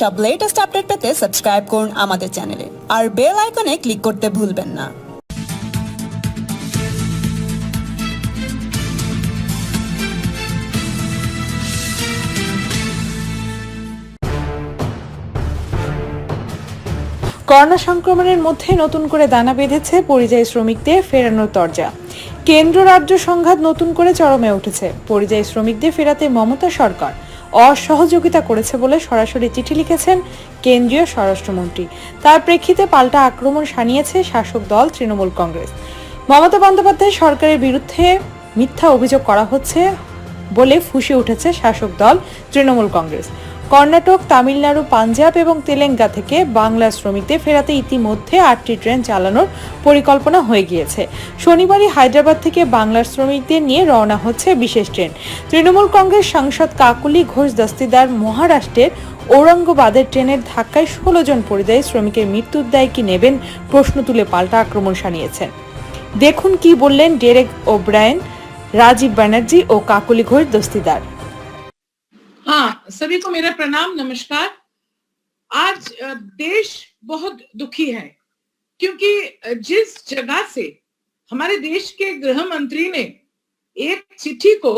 সব latest update পেতে subscribe করুন আমাদের চ্যানেলে আর বেল আইকনে ক্লিক করতে ভুলবেন না। করোনা সংক্রমণের মধ্যে নতুন করে দানা বেঁধেছে পরিযায়ী শ্রমিকদের ফেরানোর তরজা। কেন্দ্র রাজ্য সংঘাত নতুন করে চরমে উঠেছে। পরিযায়ী শ্রমিকদের ফেরাতে মমতা সরকার অসহযোগিতা করেছে বলে সরাসরি চিঠি লিখেছেন কেন্দ্রীয় স্বরাষ্ট্রমন্ত্রী। তার প্রেক্ষিতে পাল্টা আক্রমণ শানিয়েছে শাসক দল তৃণমূল কংগ্রেস। মমতা বন্দ্যোপাধ্যায় সরকারের বিরুদ্ধে মিথ্যা অভিযোগ করা হচ্ছে বলে ফুঁসে উঠেছে শাসক দল তৃণমূল কংগ্রেস। কর্ণাটক, তামিলনাড়ু, পাঞ্জাব এবং তেলেঙ্গা থেকে বাংলার শ্রমিকদের ফেরাতে ইতিমধ্যে 8টি ট্রেন চালানোর পরিকল্পনা হয়ে গিয়েছে। শনিবারই হায়দ্রাবাদ থেকে বাংলার শ্রমিকদের নিয়ে রওনা হচ্ছে বিশেষ ট্রেন। তৃণমূল কংগ্রেস সাংসদ কাকুলি ঘোষ দস্তিদার মহারাষ্ট্রের ঔরঙ্গাবাদের ট্রেনের ধাক্কায় 16 জন পরিযায়ী শ্রমিকের মৃত্যুর দায় কি নেবেন প্রশ্ন তুলে পাল্টা আক্রমণ শানিয়েছেন। দেখুন কি বললেন ডেরেক ওব্রায়েন, राजीव बनर्जी और काकुली घोष दस्तीदार। हाँ, सभी को मेरा प्रणाम, नमस्कार। आज देश बहुत दुखी है क्योंकि जिस जगह से हमारे देश के गृह मंत्री ने एक चिट्ठी को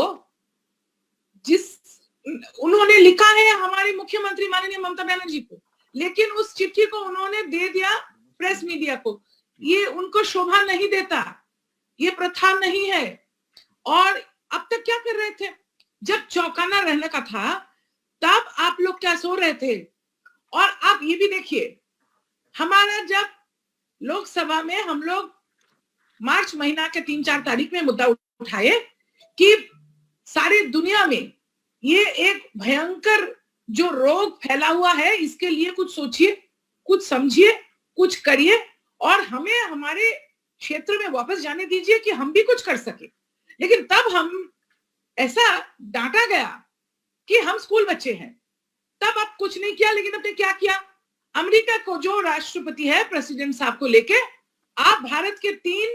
उन्होंने लिखा है हमारे मुख्यमंत्री माननीय ममता बनर्जी को, लेकिन उस चिट्ठी को उन्होंने दे दिया प्रेस मीडिया को। ये उनको शोभा नहीं देता, ये प्रथा नहीं है। और अब तक क्या कर रहे थे? जब चौंकाना रहने का था तब आप लोग क्या सो रहे थे? और आप ये भी देखिए, हमारा जब लोकसभा में हम लोग मार्च महीना के 3-4 तारीख में मुद्दा उठाए कि सारी दुनिया में ये एक भयंकर जो रोग फैला हुआ है, इसके लिए कुछ सोचिए, कुछ समझिए, कुछ करिए और हमें हमारे क्षेत्र में वापस जाने दीजिए कि हम भी कुछ कर सके। लेकिन तब हम ऐसा डांटा गया कि हम स्कूल बच्चे हैं। तब आप कुछ नहीं किया, लेकिन आपने क्या किया? अमेरिका को जो राष्ट्रपति है, प्रेसिडेंट साहब को लेके आप भारत के 3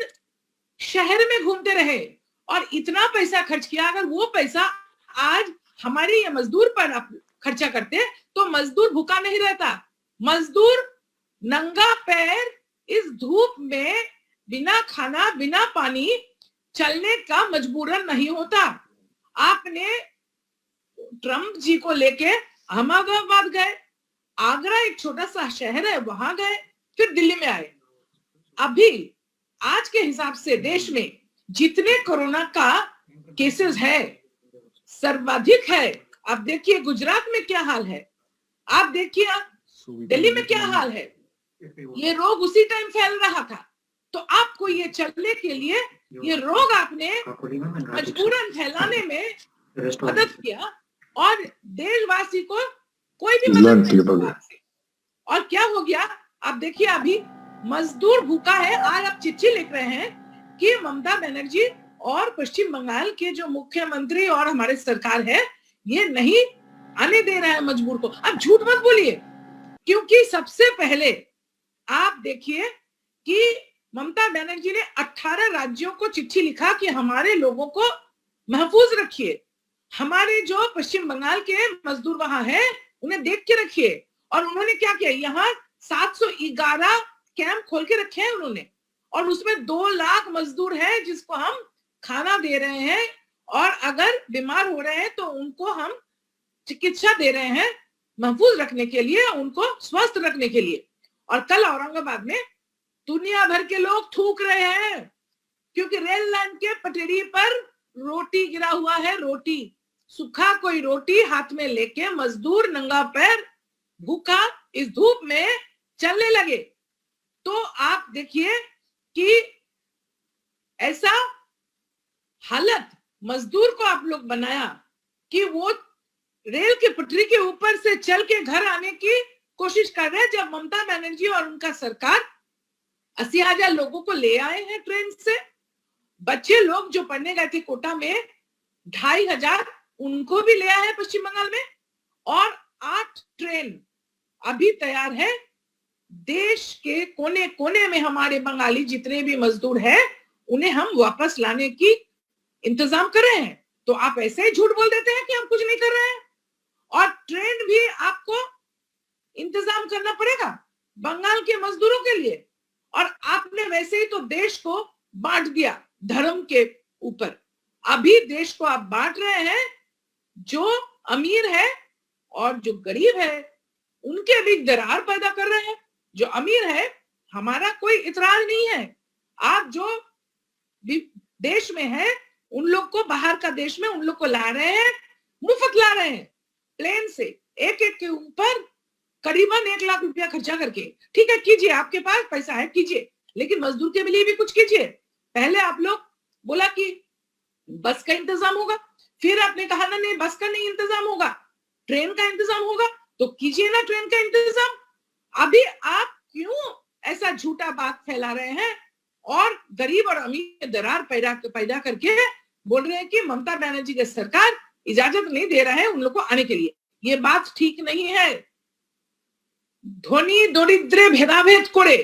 शहर में घूमते रहे और इतना पैसा खर्च किया। अगर वो पैसा आज हमारे ये मजदूर पर आप खर्चा करते तो मजदूर भूखा नहीं रहता। मजदूर नंगा पैर इस धूप में बिना खाना बिना पानी चलने का मजबूरन नहीं होता। आपने ट्रम्प जी को लेके अहमदाबाद गए, आगरा एक छोटा सा शहर है वहां गए, फिर दिल्ली में आए। अभी आज के हिसाब से देश में जितने कोरोना का केसेस है सर्वाधिक है। आप देखिए गुजरात में क्या हाल है, आप देखिए दिल्ली में क्या हाल है। ये रोग उसी टाइम फैल रहा था, तो आपको ये चलने के लिए ये रोग आपने मजबूरन फैलाने में मदद किया और देशवासी को कोई भी मदद नहीं किया। और क्या हो गया आप देखिए, अभी मजदूर भूखा है। आज आप चिट्ठी लिख रहे हैं कि ममता बनर्जी और पश्चिम बंगाल के जो मुख्यमंत्री और हमारे सरकार है ये नहीं आने दे रहा है मजबूर को। अब झूठ मत बोलिए, क्योंकि सबसे पहले आप देखिए कि ममता बनर्जी ने 18 राज्यों को चिट्ठी लिखा कि हमारे लोगों को महफूज रखिए, हमारे जो पश्चिम बंगाल के मजदूर वहां हैं उन्हें देख के रखिए। और उन्होंने क्या किया, यहाँ 711 कैंप खोल के रखे हैं उन्होंने, और उसमें 2 लाख मजदूर हैं जिसको हम खाना दे रहे हैं और अगर बीमार हो रहे हैं तो उनको हम चिकित्सा दे रहे हैं महफूज रखने के लिए, उनको स्वस्थ रखने के लिए। और कल औरंगाबाद में दुनिया भर के लोग थूक रहे हैं क्योंकि रेल लाइन के पटरी पर रोटी गिरा हुआ है। रोटी, सूखा कोई रोटी हाथ में लेके मजदूर नंगा पैर भूखा इस धूप में चलने लगे। तो आप देखिए कि ऐसा हालत मजदूर को आप लोग बनाया कि वो रेल के पटरी के ऊपर से चल के घर आने की कोशिश कर रहे हैं, जब ममता बनर्जी और उनका सरकार 80,000 लोगों को ले आए हैं ट्रेन से। बच्चे लोग जो पढ़ने गए थे कोटा में 2,500 उनको भी ले आए हैं पश्चिम बंगाल में। और 8 ट्रेन अभी तैयार है। देश के कोने कोने में हमारे बंगाली जितने भी मजदूर हैं उन्हें हम वापस लाने की इंतजाम कर रहे हैं। तो आप ऐसे ही झूठ बोल देते हैं कि हम कुछ नहीं कर रहे हैं। और ट्रेन भी आपको इंतजाम करना पड़ेगा बंगाल के मजदूरों के लिए। और आपने वैसे ही तो देश को बांट दिया धर्म के ऊपर। अभी देश को आप बांट रहे हैं, जो अमीर है और जो गरीब है उनके बीच दरार पैदा कर रहे हैं। जो अमीर है हमारा कोई इतराज नहीं है, आप जो देश में है उन लोग को, बाहर का देश में उन लोग को ला रहे हैं, मुफ्त ला रहे हैं प्लेन से, एक एक के ऊपर करीबन 1 लाख रुपया खर्चा करके। ठीक है, कीजिए, आपके पास पैसा है कीजिए, लेकिन मजदूर के लिए भी कुछ कीजिए। पहले आप लोग बोला कि बस का इंतजाम होगा, फिर आपने कहा ना नहीं बस का नहीं इंतजाम होगा, ट्रेन का इंतजाम होगा, तो कीजिए ना ट्रेन का इंतजाम। अभी आप क्यों ऐसा झूठा बात फैला रहे हैं और गरीब और अमीर में दरार पैदा करके बोल रहे हैं कि ममता बनर्जी की सरकार इजाजत नहीं दे रहा है उन लोग को आने के लिए। ये बात ठीक नहीं है। ধনী দরিদ্রে ভেদাভেদ করে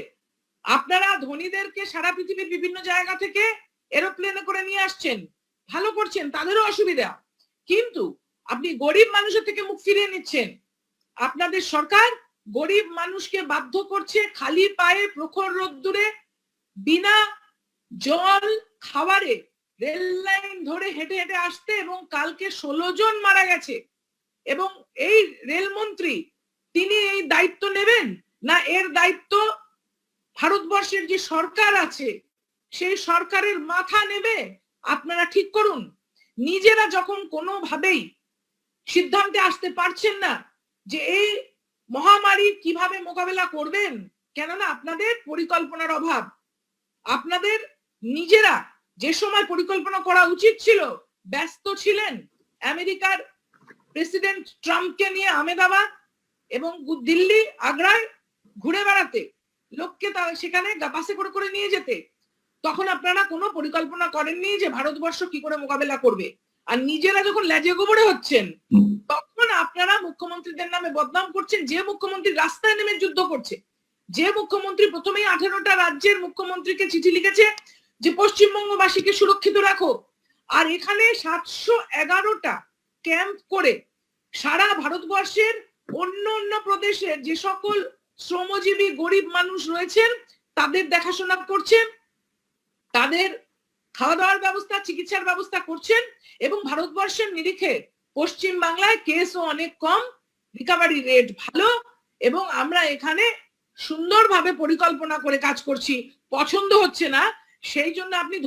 আপনারা ধনীদেরকে সারা পৃথিবীর বিভিন্ন জায়গা থেকে এরোপ্লেনে করে নিয়ে আসছেন, ভালো করছেন, তাদেরও অসুবিধা, কিন্তু আপনি গরিব মানুষের থেকে মুখ ফিরিয়ে নিচ্ছেন। আপনাদের সরকার গরিব মানুষকে বাধ্য করছে খালি পায়ে প্রখর রোদ্দুরে বিনা জল খাবারে রেল লাইন ধরে হেঁটে হেঁটে আসতে, এবং কালকে 16 জন মারা গেছে। এবং এই রেলমন্ত্রী তিনি এই দায়িত্ব নেবেন না এর দায়িত্ব ভারতবর্ষের যে সরকার আছে সেই সরকারের মাথা নেবে? আপনারা ঠিক করুন। নিজেরা যখন কোনোভাবেই সিদ্ধান্তে আসতে পারছেন না যে এই মহামারী কিভাবে মোকাবেলা করবেন, কেননা আপনাদের পরিকল্পনার অভাব। আপনাদের নিজেরা যে সময় পরিকল্পনা করা উচিত ছিল ব্যস্ত ছিলেন আমেরিকার প্রেসিডেন্ট ট্রাম্পকে নিয়ে আহমেদাবাদ এবং দিল্লি আগ্রায় ঘুরে বেড়াতে, লোককে সেখানে বাসে করে করে নিয়ে যেতে। তখন আপনারা কোনো পরিকল্পনা করেননি যে ভারতবর্ষ কি করে মোকাবেলা করবে। আর নিজেরা যখন লেজে গোবরে হচ্ছেন তখন আপনারা মুখ্যমন্ত্রীদের নামে বদনাম করছেন। যে মুখ্যমন্ত্রী রাস্তায় নেমে যুদ্ধ করছে, যে মুখ্যমন্ত্রী প্রথমেই 18টা রাজ্যের মুখ্যমন্ত্রীকে চিঠি লিখেছে যে পশ্চিমবঙ্গবাসীকে সুরক্ষিত রাখো, আর এখানে 711টা ক্যাম্প করে সারা ভারতবর্ষের অন্য অন্য প্রদেশের যে সকল শ্রমজীবী গরিব মানুষ রয়েছেন তাদের দেখাশোনা করছেন, তাদের খাওয়া দাওয়ার ব্যবস্থা, চিকিৎসার ব্যবস্থা করছেন। এবং ভারতবর্ষের নিরিখে পশ্চিম বাংলায় কেসও অনেক কম, রিকভারি রেট ভালো, এবং আমরা এখানে সুন্দরভাবে পরিকল্পনা করে কাজ করছি। পছন্দ হচ্ছে না, সেই জন্য আপনি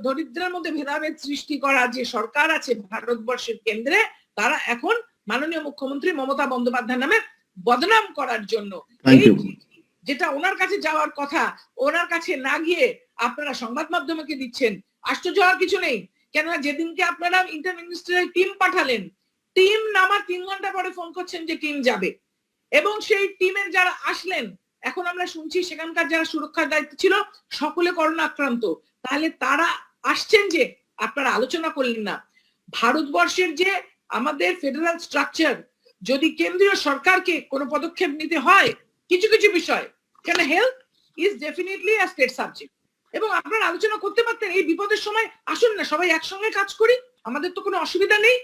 দরিদ্রের মধ্যে ভেদাভেদ সৃষ্টি করা যে সরকার আছে ভারতবর্ষের কেন্দ্রে, তারা এখন মাননীয় মুখ্যমন্ত্রী মমতা বন্দ্যোপাধ্যায়ের নামে বদনাম করার জন্য যেটা ওনার কাছে যাওয়ার কথা ওনার কাছে না গিয়ে আপনারা সংবাদ মাধ্যমকে দিচ্ছেন। আশ্চর্য হওয়ার কিছু নেই, কেননা যেদিনকে আপনারা ইন্টার মিনিস্টারিয়াল টিম পাঠালেন, টিম নামার 3 ঘন্টা পরে ফোন করছেন যে টিম যাবে, এবং সেই টিমের যারা আসলেন এখন আমরা শুনছি সেখানকার যারা সুরক্ষার দায়িত্ব ছিল সকলে করোনা আক্রান্ত। তাহলে তারা আসছেন যে আপনারা আলোচনা করলেন না। ভারতবর্ষের যে আমাদের ফেডারেল স্ট্রাকচার, যদি কেন্দ্রীয় সরকারকে কোনো পদক্ষেপ নিতে হয় কিছু কিছু বিষয়, কেন health is definitely a state subject, এবং আপনারা আলোচনা করতে পারতেন। এই বিপদের সময় আসুন না সবাই একসঙ্গে কাজ করি, আমাদের তো কোনো অসুবিধা নেই,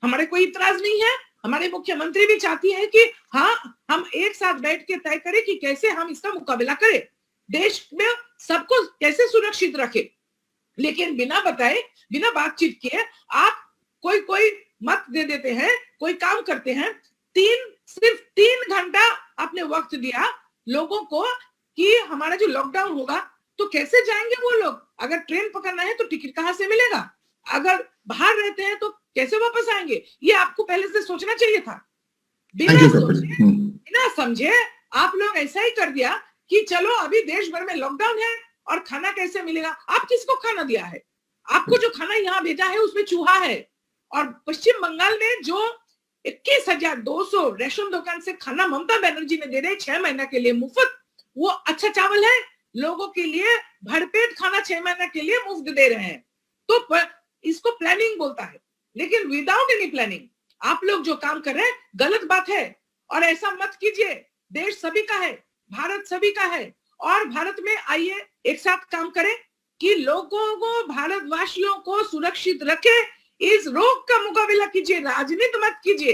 हमारे कोई इतराज नहीं है। हमारे मुख्यमंत्री भी चाहती है कि हाँ हम एक साथ बैठ के तय करें कि कैसे हम इसका मुकाबला करें, देश में सबको कैसे सुरक्षित रखें। लेकिन बिना बताए, बिना बातचीत किए आप कोई मत दे देते हैं, कोई काम करते हैं। सिर्फ 3 घंटा आपने वक्त दिया लोगों को कि हमारा जो लॉकडाउन होगा तो कैसे जाएंगे वो लोग। अगर ट्रेन पकड़ना है तो टिकट कहाँ से मिलेगा, अगर बाहर रहते हैं तो कैसे वापस आएंगे, ये आपको पहले से सोचना चाहिए था। बिना सोचे बिना समझे आप लोग ऐसा ही कर दिया कि चलो अभी देश भर में लॉकडाउन है और खाना कैसे मिलेगा। आप किसको खाना दिया है? आपको जो खाना यहाँ भेजा है उसमें चूहा है। और पश्चिम बंगाल में जो 21,200 रेशन दुकान से खाना ममता बनर्जी ने दे रहे 6 महीने के लिए मुफ्त, वो अच्छा चावल है, लोगों के लिए भरपेट खाना 6 महीने के लिए मुफ्त दे रहे हैं। तो इसको प्लानिंग बोलता है, लेकिन विदाउट एनी प्लानिंग आप लोग जो काम कर रहे हैं गलत बात है। और ऐसा मत कीजिए, देश सभी का है, भारत सभी का है, और भारत में आइए एक साथ काम करें कि लोगों को, भारतवासियों को सुरक्षित रखे। इस रोग का मुकाबला कीजिए, राजनीति मत कीजिए।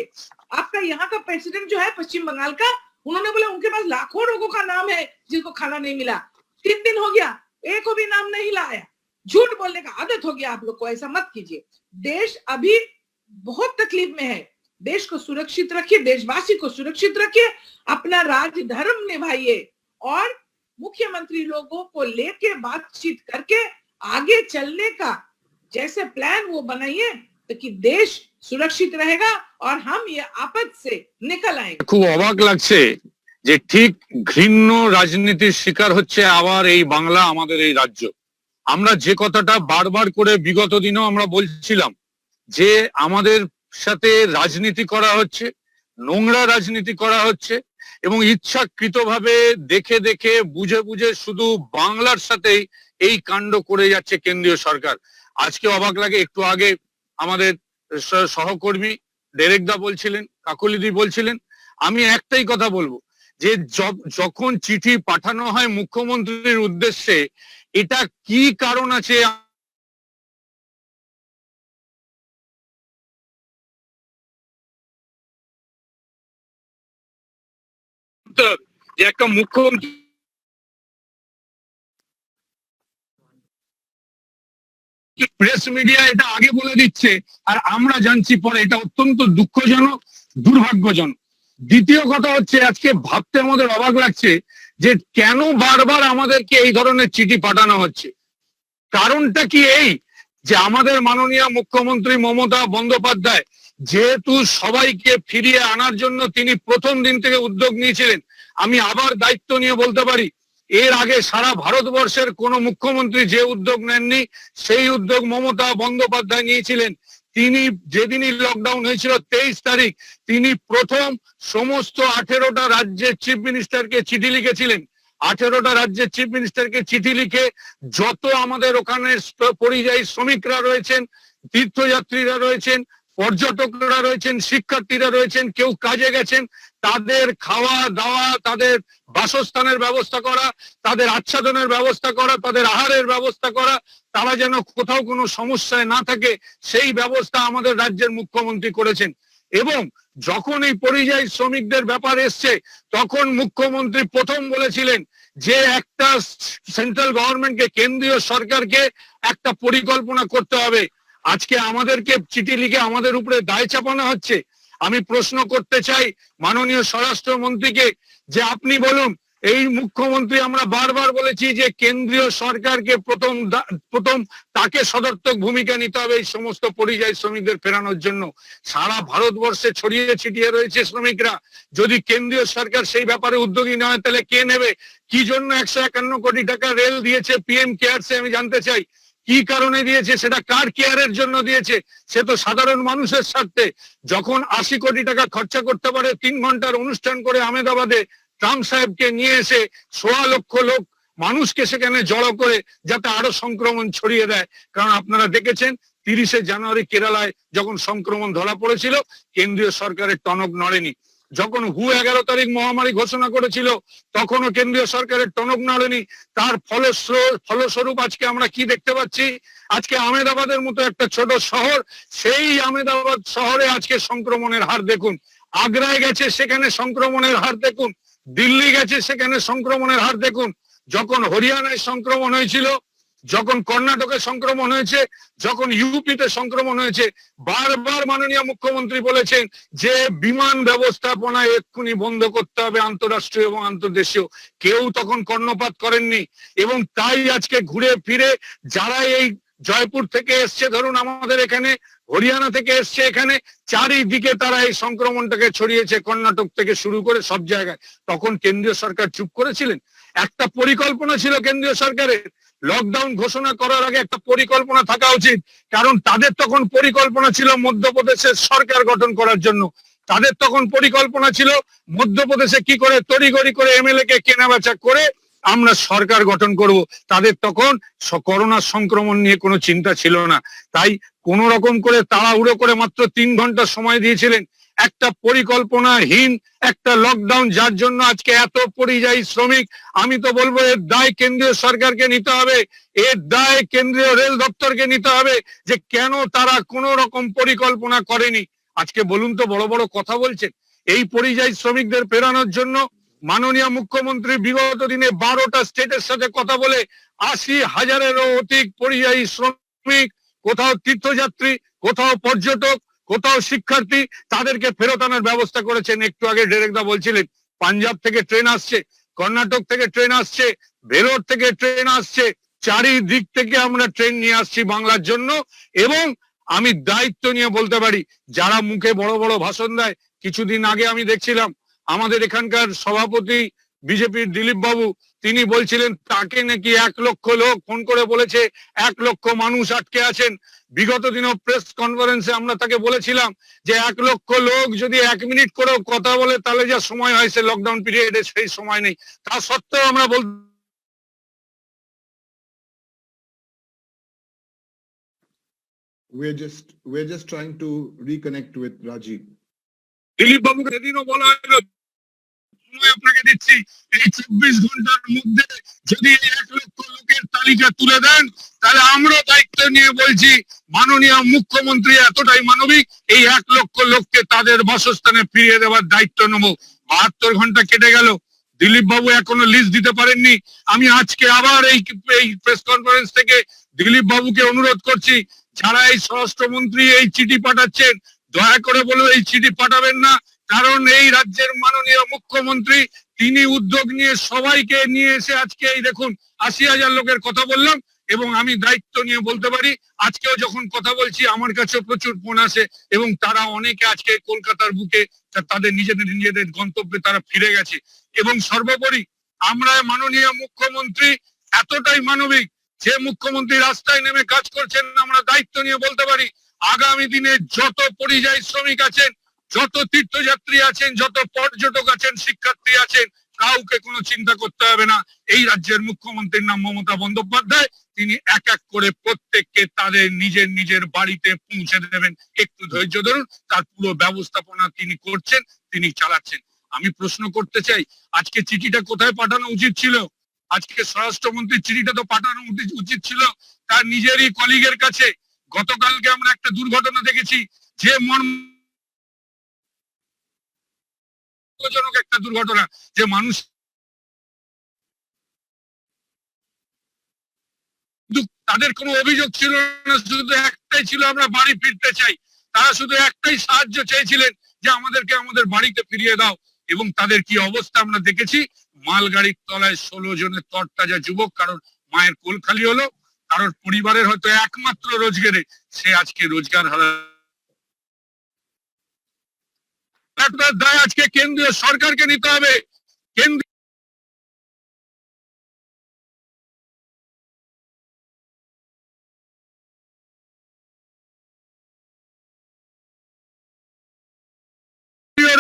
आपका यहाँ का प्रेसिडेंट जो है पश्चिम बंगाल का, उन्होंने बोला उनके पास लाखों लोगों का नाम है जिनको खाना नहीं मिला, 3 दिन हो गया, एक को भी नाम नहीं लाया। झूठ बोलने का आदत हो गया आप लोग को, ऐसा मत कीजिए। देश अभी बहुत तकलीफ में है, देश को सुरक्षित रखिए, देशवासी को सुरक्षित रखिए, अपना राज धर्म निभाइए और मुख्यमंत्री लोगों को लेके बातचीत करके आगे चलने का जैसे प्लान वो बनाइए, ताकि देश सुरक्षित रहेगा और हम ये आपद से निकल आएंगे। খুব অবাক লাগছে যে ঠিক ঘৃণ্য রাজনীতির শিকার হচ্ছে আবার এই বাংলা, আমাদের এই রাজ্য। আমরা যে কথাটা বারবার করে বিগত দিনেও আমরা বলছিলাম যে আমাদের সাথে রাজনীতি করা হচ্ছে, নোংরা রাজনীতি করা হচ্ছে এবং ইচ্ছাকৃতভাবে দেখে দেখে বুঝে বুঝে শুধু বাংলার সাথেই এই কাণ্ড করে যাচ্ছে কেন্দ্রীয় সরকার। আজকে অবাক লাগে, একটু আগে আমাদের সহকর্মী ডেরেকদা বলছিলেন, কাকলিদি বলছিলেন, আমি একটাই কথা বলবো যে যখন চিঠি পাঠানো হয় মুখ্যমন্ত্রীর উদ্দেশ্যে, এটা কি কারণ আছে যে একটা মুখ্যমন্ত্রী প্রেস মিডিয়া এটা আগে বলে দিচ্ছে আর আমরা জানছি পরে, এটা অত্যন্ত দুঃখজনক, দুর্ভাগ্যজনক। দ্বিতীয় কথা হচ্ছে, আজকে ভাবতে আমাদের অবাক লাগছে যে কেন বারবার আমাদেরকে এই ধরনের চিঠি পাঠানো হচ্ছে। কারণটা কি এই যে আমাদের মাননীয় মুখ্যমন্ত্রী মমতা বন্দ্যোপাধ্যায় যেহেতু সবাইকে ফিরিয়ে আনার জন্য তিনি প্রথম দিন থেকে উদ্যোগ নিয়েছিলেন, আমি আবার দায়িত্ব নিয়ে বলতে পারি এর আগে সারা ভারতবর্ষের কোন মুখ্যমন্ত্রী যে উদ্যোগ নেননি সেই উদ্যোগ মমতা বন্দ্যোপাধ্যায় নিয়েছিলেন। তিনি যেদিনই লকডাউন হয়েছিল 23 তারিখ, তিনি প্রথম সমস্ত 18টা রাজ্যের চিফ মিনিস্টারকে চিঠি লিখেছিলেন। 18টা রাজ্যের চিফ মিনিস্টারকে চিঠি লিখে যত আমাদের ওখানে পরিযায়ী শ্রমিকরা রয়েছেন, তীর্থযাত্রীরা রয়েছেন, পর্যটকরা রয়েছেন, শিক্ষার্থীরা রয়েছেন, কেউ কাজে গেছেন, তাদের খাওয়া দাওয়া, তাদের বাসস্থানের ব্যবস্থা করা, তাদের আচ্ছাদনের ব্যবস্থা করা, তাদের আহারের ব্যবস্থা করা, তারা যেন কোথাও কোনো সমস্যায় না থাকে সেই ব্যবস্থা আমাদের রাজ্যের মুখ্যমন্ত্রী করেছেন। এবং যখন এই পরিযায়ী শ্রমিকদের ব্যাপার এসছে তখন মুখ্যমন্ত্রী প্রথম বলেছিলেন যে একটা সেন্ট্রাল গভর্নমেন্টকে, কেন্দ্রীয় সরকারকে একটা পরিকল্পনা করতে হবে। আজকে আমাদেরকে চিঠি লিখে আমাদের উপরে দায় চাপানো হচ্ছে। আমি প্রশ্ন করতে চাই মাননীয় স্বরাষ্ট্রমন্ত্রীকে যে আপনি বলুন, এই মুখ্যমন্ত্রী আমরা বারবার বলেছি যে কেন্দ্রীয় সরকারকে প্রথম তাকে সদর্থক ভূমিকা নিতে হবে এই সমস্ত পরিযায়ী শ্রমিকদের ফেরানোর জন্য। সারা ভারতবর্ষে ছড়িয়ে ছিটিয়ে রয়েছে শ্রমিকরা, যদি কেন্দ্রীয় সরকার সেই ব্যাপারে উদ্যোগী না হয় তাহলে কে নেবে? কি জন্য 151 কোটি টাকা রেল দিয়েছে পিএম কেয়ারসে, আমি জানতে চাই কি কারণে দিয়েছে, সেটা কার কেয়ারের জন্য দিয়েছে? সে তো সাধারণ মানুষের স্বার্থে। যখন 80 কোটি টাকা খরচা করতে পারে 3 ঘন্টার অনুষ্ঠান করে আহমেদাবাদে ট্রাম্প সাহেবকে নিয়ে এসে 1.25 লক্ষ লোক মানুষকে সেখানে জড়ো করে যাতে আরো সংক্রমণ ছড়িয়ে দেয়। কারণ আপনারা দেখেছেন 30শে জানুয়ারি কেরালায় যখন সংক্রমণ ধরা পড়েছিল কেন্দ্রীয় সরকারের টনক নড়েনি। যখন হু 11 তারিখ মহামারী ঘোষণা করেছিল তখনও কেন্দ্রীয় সরকারের টনক নড়েনি। তার ফলস্বরূপ আজকে আমরা কি দেখতে পাচ্ছি? আজকে আহমেদাবাদের মতো একটা ছোট শহর, সেই আহমেদাবাদ শহরে আজকে সংক্রমণের হার দেখুন। আগ্রায় গেছে সেখানে সংক্রমণের হার দেখুন, দিল্লি গেছে সেখানে সংক্রমণের হার দেখুন। যখন হরিয়ানায় সংক্রমণ হয়েছিল, যখন কর্ণাটকে সংক্রমণ হয়েছে, যখন ইউপিতে সংক্রমণ হয়েছে, বারবার মাননীয় মুখ্যমন্ত্রী বলেছেন যে বিমান ব্যবস্থাপনা এক্ষুনি বন্ধ করতে হবে, আন্তঃরাষ্ট্রীয় এবং আন্তর্দেশীয়। কেউ তখন কর্ণপাত করেননি। এবং তাই আজকে ঘুরে ফিরে যারা এই জয়পুর থেকে এসছে, ধরুন আমাদের এখানে, হরিয়ানা থেকে এসছে এখানে, চারিদিকে তারা এই সংক্রমণটাকে ছড়িয়েছে, কর্ণাটক থেকে শুরু করে সব জায়গায়। তখন কেন্দ্রীয় সরকার চুপ করেছিলেন? একটা পরিকল্পনা ছিল কেন্দ্রীয় সরকারের। লকডাউন ঘোষণা করার আগে একটা পরিকল্পনা থাকা উচিত, কারণ তাদের তখন পরিকল্পনা ছিল মধ্যপ্রদেশের সরকার গঠন করার জন্য। তাদের তখন পরিকল্পনা ছিল মধ্যপ্রদেশে কি করে তড়িঘড়ি করে এমএলএ কে কেনাবেচা করে আমরা সরকার গঠন করব। তাদের তখন করোনা সংক্রমণ নিয়ে কোনো চিন্তা ছিল না। তাই কোন রকম করে তাড়াহুড়ো করে মাত্র 3 ঘন্টা সময় দিয়েছিলেন। একটা পরিকল্পনাহীন একটা লকডাউন, যার জন্য আজকে এত পরিযায়ী শ্রমিক। আমি তো বলবো এর দায় কেন্দ্রীয় সরকারকে নিতে হবে, এর দায় কেন্দ্রীয় রেল দপ্তরকে নিতে হবে যে কেন তারা কোন রকম পরিকল্পনা করেনি। আজকে বলুন তো, বড় বড় কথা বলছেন। এই পরিযায়ী শ্রমিকদের ফেরানোর জন্য মাননীয় মুখ্যমন্ত্রী বিগত দিনে 12টা স্টেটের সাথে কথা বলে 80,000-এরও অধিক পরিযায়ী শ্রমিক, কোথাও তীর্থযাত্রী, কোথাও পর্যটক, কোথাও শিক্ষার্থী, তাদেরকে ফেরত আনার ব্যবস্থা করেছেন। একটু আগে ডেরেকদা বলছিলেন পাঞ্জাব থেকে ট্রেন আসছে, কর্ণাটক থেকে ট্রেন আসছে, ভেলোর থেকে ট্রেন আসছে, চারিদিক থেকে আমরা ট্রেন নিয়ে আসছি বাংলার জন্য। এবং আমি দায়িত্ব নিয়ে বলতে পারি, যারা মুখে বড় বড় ভাষণ দেয়, কিছুদিন আগে আমি দেখছিলাম আমাদের এখানকার সভাপতি বিজেপির দিলীপ বাবু, তিনি বলছিলেন তাকে নাকি 1 লক্ষ লোক ফোন করে বলেছে 1 লক্ষ মানুষ আটকে আছেন। বিগত দিনও প্রেস কনফারেন্সে আমরা তাকে বলেছিলাম যে 1 লক্ষ লোক যদি 1 মিনিট করেও কথা বলে তাহলে যা সময় হয় সে লকডাউন পিরিয়ডে সেই সময় নেই। তা সত্ত্বেও আমরা বল we're just trying to reconnect with Rajiv. Dilip বাবুকে সেদিনও বলা হলো সময় আপনাকে দিচ্ছি, এই 24 ঘন্টার মধ্যে যদি 1 লক্ষ লোকের তালিকা তুলে দেন তাহলে আমরা দায়িত্ব নিয়ে বলছি মাননীয় মুখ্যমন্ত্রী এতটাই মানবিক, এই 1 লক্ষ লোককে তাদের বাসস্থানে ফিরিয়ে দেওয়ার দায়িত্ব নেব। 72 ঘন্টা কেটে গেল, দিলীপ বাবু এখনো লিস্ট দিতে পারেননি। আমি আজকে আবার এই প্রেস কনফারেন্স থেকে দিলীপ বাবুকে অনুরোধ করছি, যারা এই স্বরাষ্ট্রমন্ত্রী এই চিঠি পাঠাচ্ছেন, দয়া করে বলবো এই চিঠি পাঠাবেন না। কারণ এই রাজ্যের মাননীয় মুখ্যমন্ত্রী তিনি উদ্যোগ নিয়ে সবাইকে নিয়ে এসে আজকে এই দেখুন 80,000 লোকের কথা বললাম। এবং আমি দায়িত্ব নিয়ে বলতে পারি, আজকেও যখন কথা বলছি আমার কাছে প্রচুর ফোন আসে এবং তারা অনেকে আজকে কলকাতার বুকে তাদের নিজেদের গন্তব্যে তারা ফিরে গেছে। এবং সর্বোপরি আমরা মাননীয় মুখ্যমন্ত্রী এতটাই মানবিক, যে মুখ্যমন্ত্রী রাস্তায় নেমে কাজ করছেন, আমরা দায়িত্ব নিয়ে বলতে পারি আগামী দিনে যত পরিযায়ী শ্রমিক আছেন, যত তীর্থযাত্রী আছেন, যত পর্যটক আছেন, শিক্ষার্থী আছেন, কাউকে কোনো চিন্তা করতে হবে না। এই রাজ্যের মুখ্যমন্ত্রীর নাম মমতা বন্দ্যোপাধ্যায়, তিনি এক এক করে প্রত্যেককে তাদের নিজের বাড়িতে পৌঁছে দেবেন। একটু ধৈর্য ধরুন, তার পুরো ব্যবস্থাপনা তিনি করছেন, তিনি চালাচ্ছেন। আমি প্রশ্ন করতে চাই, আজকে চিঠিটা কোথায় পাঠানো উচিত ছিল? আজকে স্বরাষ্ট্রমন্ত্রীর চিঠিটা তো পাঠানো উচিত ছিল তার নিজেরই কলিগের কাছে। গতকালকে আমরা একটা দুর্ঘটনা দেখেছি, যে মর্মজনক একটা দুর্ঘটনা, যে মানুষ তাদের কোনো অভিযোগ ছিল না, শুধু একটাই ছিল আমরা বাড়ি ফিরতে চাই। তারা শুধু একটাই সাহায্য চেয়েছিলেন যে আমাদেরকে আমাদের বাড়িতে ফিরিয়ে দাও। এবং তাদের কি অবস্থা আমরা দেখেছি, মালগাড়ির তলায় 16 জনের তরতাজা যুবক, কারণ মায়ের কোল খালি হলো, কারোর পরিবারের হয়তো একমাত্র রোজগারে সে আজকে রোজগার হারা। দায় আজকে কেন্দ্রীয় সরকারকে নিতে হবে।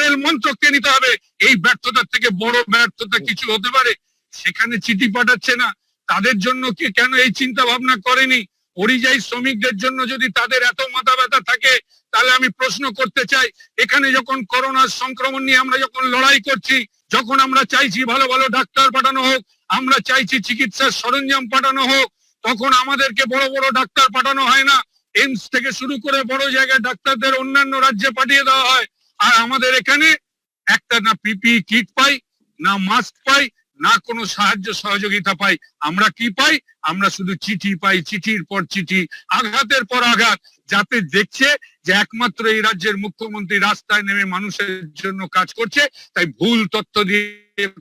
রেল মন্ত্রককে নিতে হবে। এই ব্যর্থতার থেকে বড় ব্যর্থতা কিছু হতে পারে? সেখানে চিঠি পাঠাচ্ছে না, তাদের জন্য কি কেন এই চিন্তা ভাবনা করেনি? পরিযায়ী শ্রমিকদের জন্য যদি তাদের এত মাথা ব্যথা থাকে, তাহলে আমি প্রশ্ন করতে চাই, এখানে যখন করোনার সংক্রমণ নিয়ে আমরা যখন লড়াই করছি, যখন আমরা চাইছি ভালো ভালো ডাক্তার পাঠানো হোক, আমরা চাইছি চিকিৎসার সরঞ্জাম পাঠানো হোক, তখন আমাদেরকে বড় বড় ডাক্তার পাঠানো হয় না। এইমস থেকে শুরু করে বড় জায়গায় ডাক্তারদের অন্যান্য রাজ্যে পাঠিয়ে দেওয়া হয়। আর আমাদের এখানে একটা না পিপি কিট পাই, না মাস্ক পাই, না কোনো সাহায্য সহযোগিতা পাই। আমরা কি পাই? আমরা শুধু চিঠি পাই, চিঠির পর চিঠি, আঘাতের পর আঘাত, যাতে দেখছে যে একমাত্র এই রাজ্যের মুখ্যমন্ত্রী রাস্তায় নেমে মানুষের জন্য কাজ করছে। তাই ভুল তথ্য দিয়ে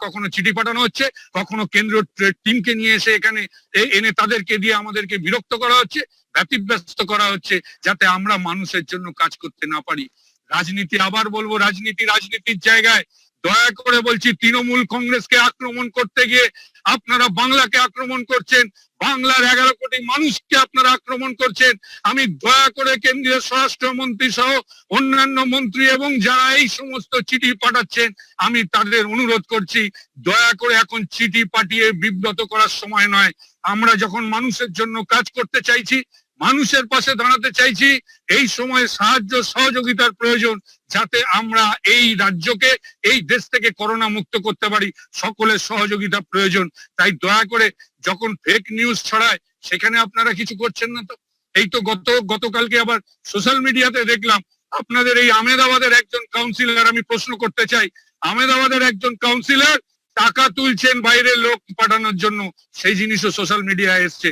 কখনো চিঠি পাঠানো হচ্ছে, কখনো কেন্দ্রীয় টিমকে নিয়ে এসে এখানে এনে তাদেরকে দিয়ে আমাদেরকে বিরক্ত করা হচ্ছে, ব্যতিব্যস্ত করা হচ্ছে, যাতে আমরা মানুষের জন্য কাজ করতে না পারি। রাজনীতি, আবার বলবো, রাজনীতির জায়গায় দয়া করে বলছি, তৃণমূল কংগ্রেসকে আক্রমণ করতে গিয়ে আপনারা বাংলাকে আক্রমণ করছেন, বাংলার 11 কোটি মানুষকে আপনারা আক্রমণ করছেন। আমি দয়া করে কেন্দ্রীয় স্বরাষ্ট্রমন্ত্রী সহ অন্যান্য মন্ত্রী এবং যারা এই সমস্ত চিঠি পাঠাচ্ছেন, আমি তাদের অনুরোধ করছি, দয়া করে এখন চিঠি পাঠিয়ে বিব্রত করার সময় নয়। আমরা যখন মানুষের জন্য কাজ করতে চাইছি, মানুষের পাশে দাঁড়াতে চাইছি, এই সময় সাহায্য সহযোগিতার প্রয়োজন, যাতে আমরা এই রাজ্যকে, এই দেশ থেকে করোনা মুক্ত করতে পারি। সকলের সহযোগিতা প্রয়োজন। তাই দয়া করে যখন ফেক নিউজ ছড়ায়, সেখানে আপনারা কিছু করছেন না তো। এই তো গতকালকে আবার সোশ্যাল মিডিয়াতে দেখলাম আপনাদের এই আহমেদাবাদের একজন কাউন্সিলর, আমি প্রশ্ন করতে চাই, আহমেদাবাদের একজন কাউন্সিলর টাকা তুলছেন বাইরে লোক পাঠানোর জন্য, সেই জিনিসও সোশ্যাল মিডিয়ায় এসছে।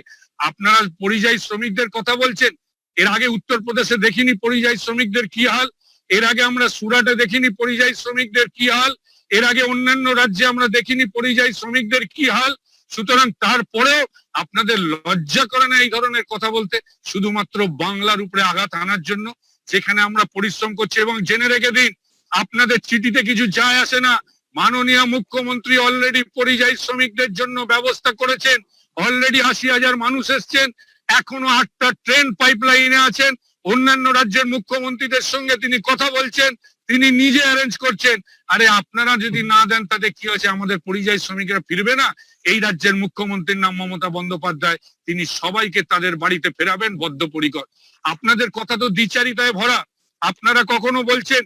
আপনারা পরিযায়ী শ্রমিকদের কথা বলছেন, এর আগে উত্তরপ্রদেশে দেখিনি পরিযায়ী শ্রমিকদের কি হাল, এর আগে আমরা সুরাটে দেখিনি পরিযায়ী শ্রমিকদের কি হাল, এর আগে অন্যান্য রাজ্যে আমরা দেখিনি পরিযায়ী শ্রমিকদের কি হাল। সুতরাং তারপরেও আপনাদের লজ্জা করে না এই ধরনের কথা বলতে, শুধুমাত্র বাংলার উপরে আঘাত আনার জন্য, যেখানে আমরা পরিশ্রম করছি। এবং জেনে রেখে দিন, আপনাদের চিঠিতে কিছু যায় আসে না। মাননীয় মুখ্যমন্ত্রী অলরেডি পরিযায়ী শ্রমিকদের জন্য ব্যবস্থা করেছেন, অলরেডি 80,000 মানুষ এসছেন, এখনো 8টা ট্রেন পাইপলাইনে আছেন, অন্যান্য রাজ্যের মুখ্যমন্ত্রীদের সঙ্গে তিনি কথা বলছেন, তিনি নিজে অ্যারেঞ্জ করছেন। আরে আপনারা যদি না দেন তাতে কি হয়েছে, আমাদের পরিযায়ী শ্রমিকরা ফিরবে না? এই রাজ্যের মুখ্যমন্ত্রীর নাম মমতা বন্দ্যোপাধ্যায়, তিনি সবাইকে তাদের বাড়িতে ফেরাবেন বদ্ধপরিকর। আপনাদের কথা তো দ্বিচারিতায় ভরা। আপনারা কখনো বলছেন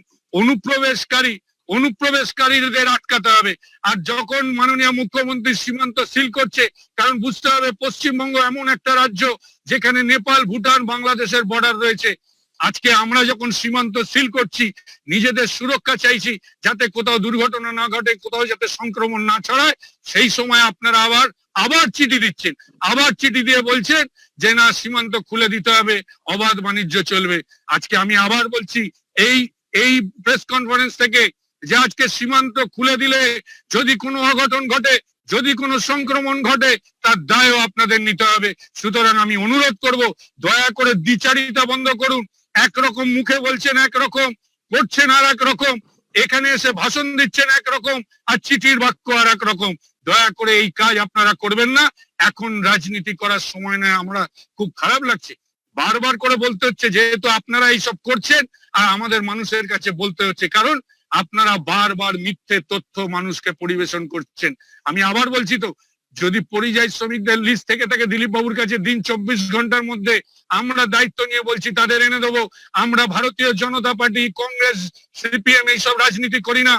অনুপ্রবেশকারীদের আটকাতে হবে, আর যখন মাননীয় মুখ্যমন্ত্রী সীমান্ত সিল করছে, কারণ বুঝতে হবে পশ্চিমবঙ্গ এমন একটা রাজ্য যেখানে নেপাল, ভুটান, বাংলাদেশের বর্ডার রয়েছে। আজকে আমরা যখন সীমান্ত সিল করছি, নিজেদের সুরক্ষা চাইছি, যাতে কোথাও দুর্ঘটনা না ঘটে, কোথাও যাতে সংক্রমণ না ছড়ায়, সেই সময় আপনারা আবার চিঠি দিচ্ছেন, আবার চিঠি দিয়ে বলছেন যে না, সীমান্ত খুলে দিতে হবে, অবাধ বাণিজ্য চলবে। আজকে আমি আবার বলছি, এই প্রেস কনফারেন্স থেকে, যে আজকে সীমান্ত খুলে দিলে যদি কোনো অঘটন ঘটে, যদি কোনো সংক্রমণ ঘটে, তার দায়ও আপনাদের নিতে হবে। সুতরাং আমি অনুরোধ করব, দয়া করে দ্বিচারিতা বন্ধ করুন। একরকম মুখে বলছেন একরকম, করছেন আর একরকম, এখানে এসে ভাষণ দিচ্ছেন একরকম, আর চিঠির বাক্য আর একরকম। দয়া করে এই কাজ আপনারা করবেন না। এখন রাজনীতি করার সময় নয়। আমরা খুব খারাপ লাগছে, বারবার করে বলতে হচ্ছে, যেহেতু আপনারা এইসব করছেন, আর আমাদের মানুষের কাছে বলতে হচ্ছে, কারণ আপনারা বারবার মিথ্যে তথ্য মানুষকে পরিবেশন করছেন। আমি আবার বলছি, তো যদি পরিযায়ী শ্রমিকদের লিস্ট থেকে থাকে দিলীপ বাবুর কাছে, দিন 24 ঘন্টার মধ্যে আমরা দায়িত্ব নিয়ে বলছি তাদের এনে দেবো। আমরা ভারতীয় জনতা পার্টি, কংগ্রেস, সিপিএম এইসব রাজনীতি করি না।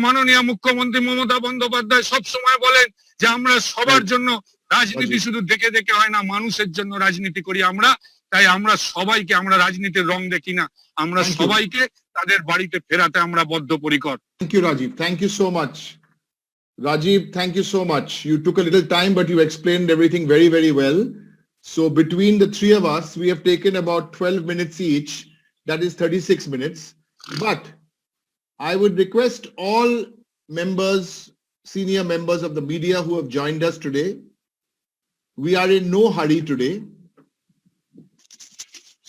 মাননীয় মুখ্যমন্ত্রী মমতা বন্দ্যোপাধ্যায় সব সময় বলেন যে আমরা সবার জন্য রাজনীতি, শুধু দেখে দেখে হয় না, মানুষের জন্য রাজনীতি করি আমরা। তাই আমরা সবাইকে, আমরা রাজনীতির রং দেখি না, আমরা সবাইকে তাদের বাড়িতে ফেরাতে আমরা বদ্ধপরিকর। Thank you, Rajiv. Thank you so much. Rajiv, thank you so much. You took a little time, but you explained everything very, very well. So between the three of us, we have taken about 12 minutes each. That is 36 minutes. But I would request all members, senior members of the media who have joined us today. We are in no hurry today.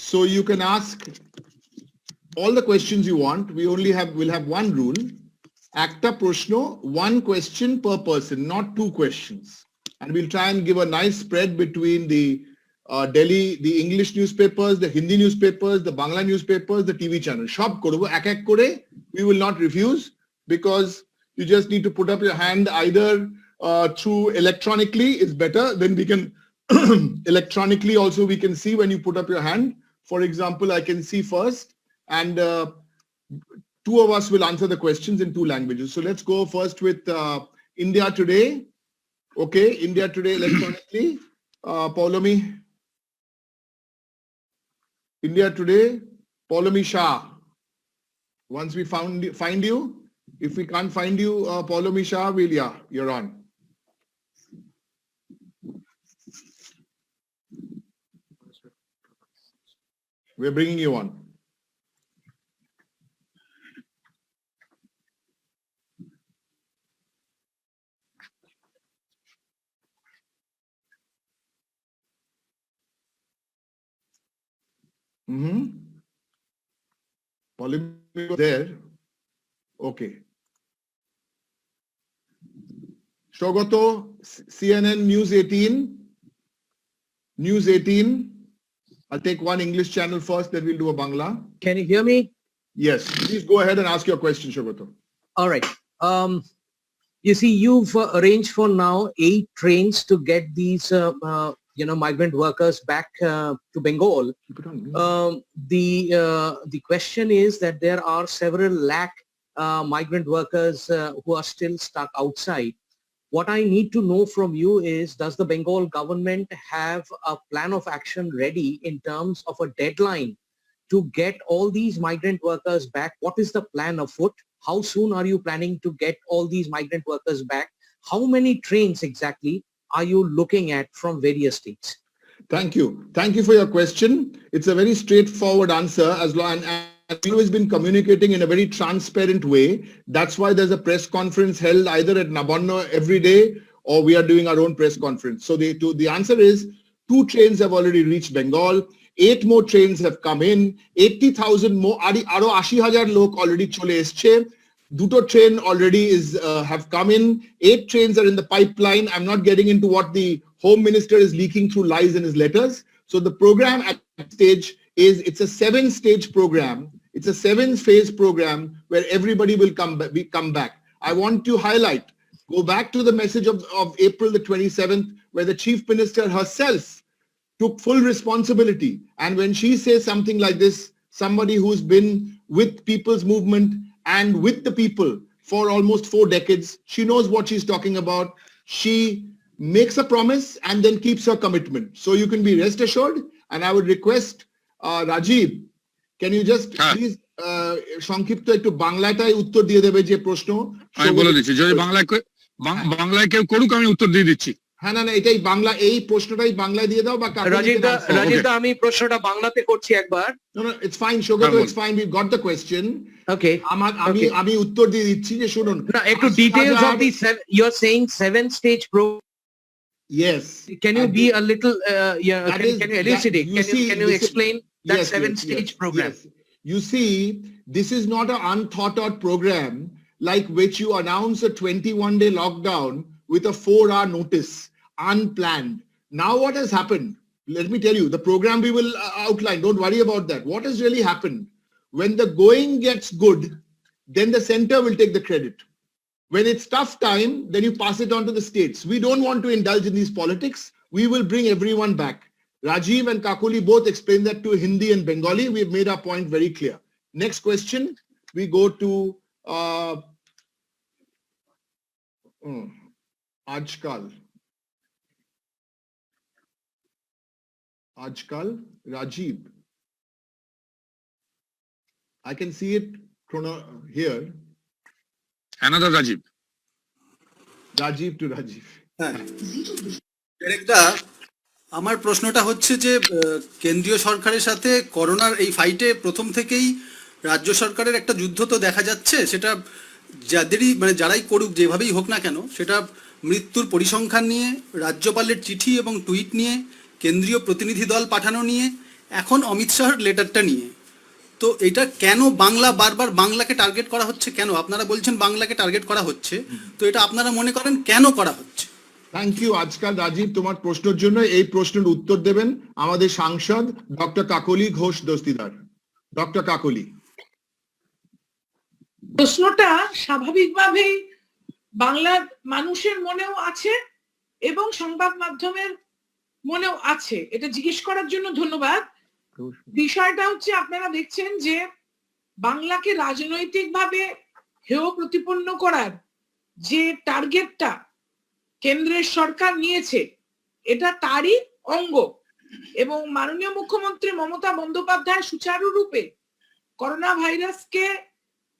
So you can ask all the questions you want. We'll have one rule. Acta Proshno, one question per person, not two questions. And we'll try and give a nice spread between the Delhi, the English newspapers, the Hindi newspapers, the Bangla newspapers, the TV channel. Shop korobo, ek kore, we will not refuse, because you just need to put up your hand either through electronically, it's better. Then we can electronically also we can see when you put up your hand. For example, I can see first, and two of us will answer the questions in two languages. So let's go first with India Today. Okay, India Today electronically. Paulomi. India Today, Paulomi Shah. Once we find you, if we can't find you, Paulomi Shah, yeah, you're on. We're bringing you on. Paulomi there. Okay. Shogoto, CNN News 18. News 18. I'll take one English channel first, then we'll do a Bangla. Can you hear me? Yes, please go ahead and ask your question, Shogoto. All right. You see, you've arranged for now 8 trains to get these, migrant workers back to Bengal. Keep it on mute. The question is that there are several lakh migrant workers who are still stuck outside. What I need to know from you is, does the Bengal government have a plan of action ready in terms of a deadline to get all these migrant workers back? What is the plan afoot? How soon are you planning to get all these migrant workers back? How many trains exactly are you looking at from various states? Thank you. Thank you for your question. It's a very straightforward answer as long and we've always been communicating in a very transparent way. That's why there's a press conference held either at Nabonno every day or we are doing our own press conference. So the answer is 2 trains have already reached Bengal. 8 more trains have come in. 80,000 more, aro 80,000 lok already chole esche. 2 train already have come in. 8 trains are in the pipeline. I'm not getting into what the Home Minister is leaking through lies in his letters. So the program at that stage is, it's a 7-stage program. It's a 7-phase program where everybody will come back. I want to highlight, go back to the message of April the 27th, where the Chief Minister herself took full responsibility. And when she says something like this, somebody who's been with people's movement and with the people for almost 4 decades, she knows what she's talking about. She makes a promise and then keeps her commitment. So you can be rest assured. And I would request Rajiv, can you just please সংক্ষিপ্ত একটু বাংলাটাই উত্তর দিয়ে দেবে যে প্রশ্ন আমি বলে দিচ্ছি, যদি বাংলায় কেউ করুক আমি উত্তর দিয়ে দিচ্ছি। হ্যাঁ না এটাই বাংলা, এই প্রশ্নটাই বাংলায় দিয়ে দাও বা রাজীব আমি প্রশ্নটা বাংলাতে করছি একবার। No, it's fine, Shogato, it's fine. We've got the question. Okay. আমি উত্তর দিয়ে দিচ্ছি যে শুনুন। না একটু details of the you're saying 7-stage program. Yes. Can you be a little can you elucidate? Can you explain that 7-stage program? Yes. You see, this is not an unthought out program like which you announce a 21-day lockdown with a 4-hour notice, unplanned. Now what has happened? Let me tell you, the program we will outline, don't worry about that. What has really happened? When the going gets good, then the center will take the credit. When it's tough time, then you pass it on to the states. We don't want to indulge in these politics. We will bring everyone back. Rajiv and Kakuli both explained that to Hindi and Bengali. We've made our point very clear. Next question, we go to Ajkal, Rajiv. I can see it here. Another Rajiv. Rajiv to Rajiv. একটা আমার প্রশ্নটা হচ্ছে যে কেন্দ্রীয় সরকারের সাথে করোনার এই ফাইটে প্রথম থেকেই রাজ্য সরকারের একটা যুদ্ধ তো দেখা যাচ্ছে, সেটা যাদেরই মানে যারাই করুক যেভাবেই হোক না কেন, সেটা মৃত্যুর পরিসংখ্যান নিয়ে, রাজ্যপালের চিঠি এবং টুইট নিয়ে, কেন্দ্রীয় প্রতিনিধি দল পাঠানো নিয়ে, এখন অমিত শাহর লেটারটা নিয়ে। তো এটা কেন বারবার বাংলাকে টার্গেট করা হচ্ছে কেন? আপনারা বলছেন বাংলাকে টার্গেট করা হচ্ছে, তো এটা আপনারা মনে করেন কেন করা হচ্ছে? থ্যাংক ইউ আজকাল রাজীব, তোমার প্রশ্নের জন্য। এই প্রশ্নের উত্তর দেবেন আমাদের সাংসদ ডক্টর কাকলি ঘোষ দস্তিদার। ডক্টর কাকলি। প্রশ্নটা স্বাভাবিকভাবেই বাংলার মানুষের মনেও আছে এবং সংবাদ মাধ্যমের মনেও আছে, এটা জিজ্ঞেস করার জন্য ধন্যবাদ। বিষয়টা হচ্ছে আপনারা দেখছেন যে বাংলাকে রাজনৈতিকভাবে হেয় প্রতিপন্ন করার যে টার্গেটটা কেন্দ্রের সরকার নিয়েছে, এটা তারই অঙ্গ। এবং মাননীয় মুখ্যমন্ত্রী মমতা বন্দ্যোপাধ্যায় সুচারুরূপে করোনা ভাইরাসকে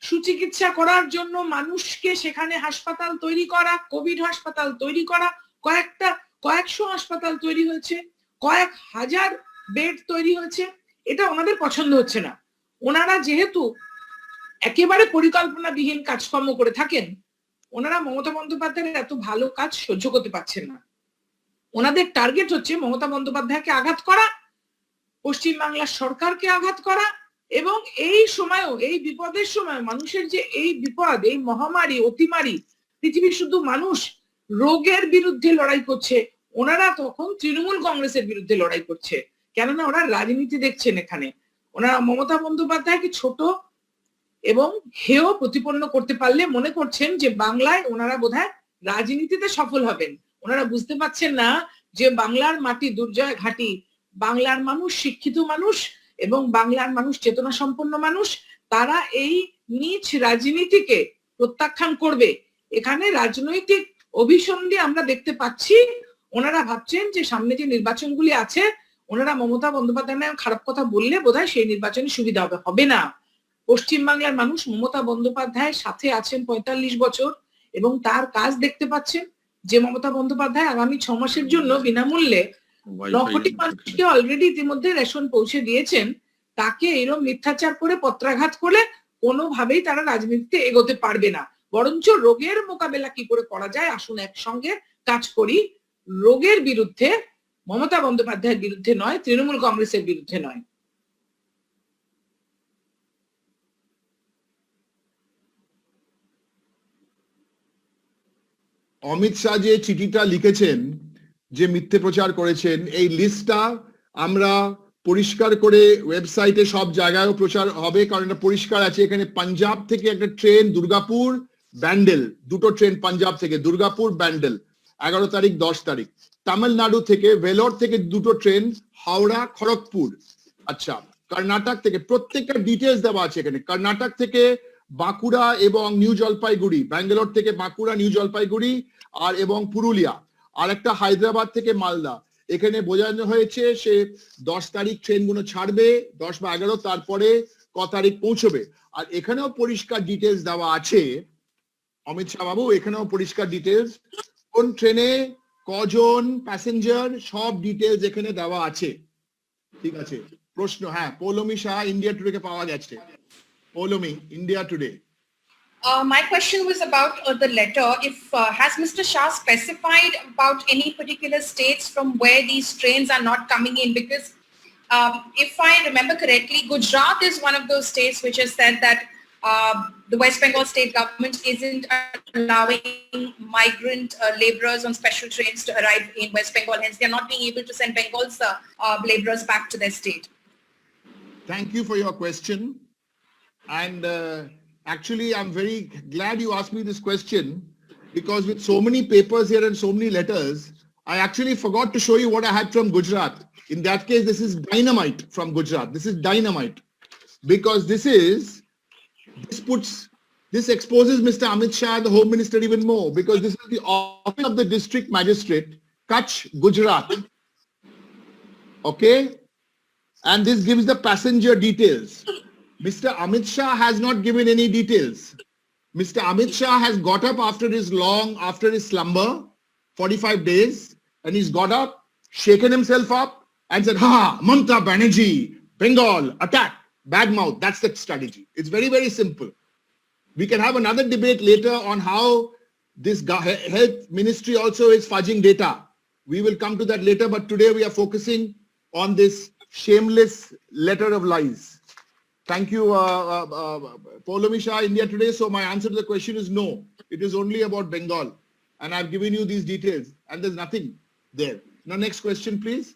সুচিকিৎসা করার জন্য মানুষকে সেখানে হাসপাতাল তৈরি করা, কোভিড হাসপাতাল তৈরি করা, কয়েকশো হাসপাতাল তৈরি হয়েছে, কয়েক হাজার বেড তৈরি হয়েছে, এটা ওনাদের পছন্দ হচ্ছে না। ওনারা যেহেতু একেবারে পরিকল্পনাবিহীন কাজকর্ম করে থাকেন, ওনারা মমতা বন্দ্যোপাধ্যায়ের এত ভালো কাজ সহ্য করতে পারছেন না। ওনাদের টার্গেট হচ্ছে মমতা বন্দ্যোপাধ্যায়কে আঘাত করা, পশ্চিমবাংলার সরকারকে আঘাত করা, এবং এই সময়ও, এই বিপদের সময় মানুষের যে এই বিপদ, এই মহামারী, অতিমারী, পৃথিবীর শুধু মানুষ রোগের বিরুদ্ধে লড়াই করছে, ওনারা তখন তৃণমূল কংগ্রেসের বিরুদ্ধে লড়াই করছে। কেননা ওরা রাজনীতি দেখছেন এখানে। ওনারা মমতা বন্দ্যোপাধ্যায়কে ছোট এবং হেয় প্রতিপন্ন করতে পারলে মনে করছেন যে বাংলায় ওনারা বোধহয় রাজনীতিতে সফল হবেন। ওনারা বুঝতে পারছেন না যে বাংলার মাটি দুর্জয় ঘাটি, বাংলার মানুষ শিক্ষিত মানুষ এবং বাংলার মানুষ চেতনা সম্পন্ন মানুষ, তারা এই নীচ রাজনীতিকে প্রত্যাখ্যান করবে। এখানে রাজনৈতিক অভিসন্ধি আমরা দেখতে পাচ্ছি। ওনারা ভাবছেন যে সামনে যে নির্বাচনগুলি আছে, ওনারা মমতা বন্দ্যোপাধ্যায় নামে খারাপ কথা বললে বোধহয় সেই নির্বাচনে সুবিধা হবে, হবে না। পশ্চিমবাংলার মানুষ মমতা বন্দ্যোপাধ্যায়ের সাথে আছেন ৪৫ বছর এবং তার কাজ দেখতে পাচ্ছেন। যে মমতা বন্দ্যোপাধ্যায় আগামী 6 মাসের জন্য বিনামূল্যে 9 কোটি মানুষকে অলরেডি ইতিমধ্যে রেশন পৌঁছে দিয়েছেন, তাকে এরকম মিথ্যাচার করে পত্রাঘাত করলে কোনোভাবেই তারা রাজনীতিতে এগোতে পারবে না। বরঞ্চ রোগের মোকাবেলা কি করে করা যায়, আসুন একসঙ্গে কাজ করি। রোগের বিরুদ্ধে, মমতা বন্দ্যোপাধ্যায়ের বিরুদ্ধে নয়, তৃণমূল কংগ্রেসের বিরুদ্ধে নয়। অমিত শাহ যে চিঠিটা লিখেছেন, যে মিথ্যে প্রচার করেছেন, এই লিস্টটা আমরা পরিষ্কার করে ওয়েবসাইটে সব জায়গায়ও প্রচার হবে, কারণ এটা পরিষ্কার আছে। এখানে পাঞ্জাব থেকে একটা ট্রেন দুর্গাপুর ব্যান্ডেল, দুটো ট্রেন পাঞ্জাব থেকে দুর্গাপুর ব্যান্ডেল 11 তারিখ 10 তারিখ। তামিলনাড়ু থেকে ভেলোর থেকে দুটো ট্রেন হাওড়া খড়গপুর। আচ্ছা, কর্ণাটক থেকে প্রত্যেকটা ডিটেলস দেওয়া আছে এখানে। কর্ণাটক থেকে বাঁকুড়া এবং নিউ জলপাইগুড়ি, ব্যাঙ্গালোর থেকে বাঁকুড়া নিউ জলপাইগুড়ি আর এবং পুরুলিয়া, আর একটা হায়দ্রাবাদ থেকে মালদা। এখানে বোঝানো হয়েছে সে 10 তারিখ ট্রেনগুলো ছাড়বে, 10 বা 11, তারপরে ক তারিখ পৌঁছবে। আর এখানেও পরিষ্কার ডিটেলস দেওয়া আছে অমিত শাহ বাবু, এখানেও পরিষ্কার ডিটেলস কোন ট্রেনে কজন প্যাসেঞ্জার, সব ডিটেলস এখানে দেওয়া আছে। ঠিক আছে, প্রশ্ন, হ্যাঁ, পৌলমী শাহ ইন্ডিয়া টুডে কে পাওয়া গেছে। Paulami, India Today. My question was about the letter. If has Mr. Shah specified about any particular states from where these trains are not coming in? Because if I remember correctly, Gujarat is one of those states which has said that the West Bengal state government isn't allowing migrant laborers on special trains to arrive in West Bengal. Hence, they are not being able to send Bengal's laborers back to their state. Thank you for your question. And actually, I'm very glad you asked me this question, because with so many papers here and so many letters, I actually forgot to show you what I had from Gujarat. In that case, this is dynamite from Gujarat. This is dynamite, because this exposes Mr. Amit Shah, the Home Minister, even more, because this is the office of the District Magistrate, Kutch, Gujarat. Okay? And this gives the passenger details. Mr. Amit Shah has not given any details. Mr. Amit Shah has got up after his slumber, 45 days, and he's got up, shaken himself up, and said, "Ha, Mamata Banerjee, Bengal, attack, bad mouth." That's the strategy. It's very, very simple. We can have another debate later on how this health ministry also is fudging data. We will come to that later, but today we are focusing on this shameless letter of lies. Thank you, Polomi Shah, India Today. So my answer to the question is no. It is only about Bengal. And I've given you these details. And there's nothing there. Now, next question, please.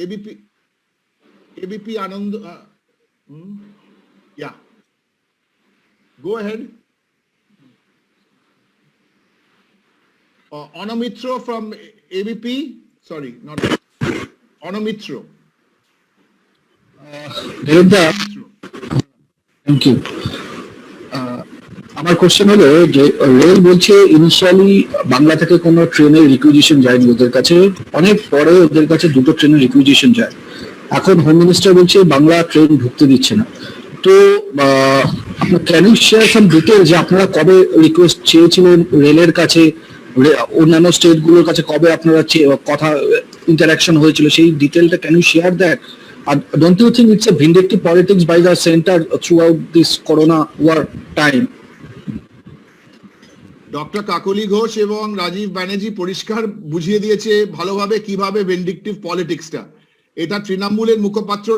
ABP Anand. Yeah. Go ahead. Onomitro from ABP. Sorry, not Onomitro. Thank you. আমার question হলো যে rail বলছে initially Bangla থেকে কোনো ট্রেনের requisition যায়নি ওদের কাছে, অনেক পরে ওদের কাছে দুটো ট্রেনের রিকুইজিশন যায়। এখন হোম মিনিস্টার বলছে বাংলা ট্রেন ঢুকতে দিচ্ছে না। তো আপনার can you share some details যে আপনারা কবে রিকোয়েস্ট চেয়েছিলেন রেলের কাছে, অন্যান্য স্টেটগুলোর কাছে কবে আপনারা কথা ইন্টারাকশন হয়েছিল, সেই ডিটেলটা can you share that? Don't you think it's a vindictive politics by the center throughout this corona war time? Doctor Kakoli Ghosh এবং রাজীব ব্যানার্জি পরিষ্কার বুঝিয়ে দিয়েছে ভালোভাবে কিভাবে ভেন্ডিকটিভ পলিটিক্সটা। এটা তৃণমূলের মুখপাত্র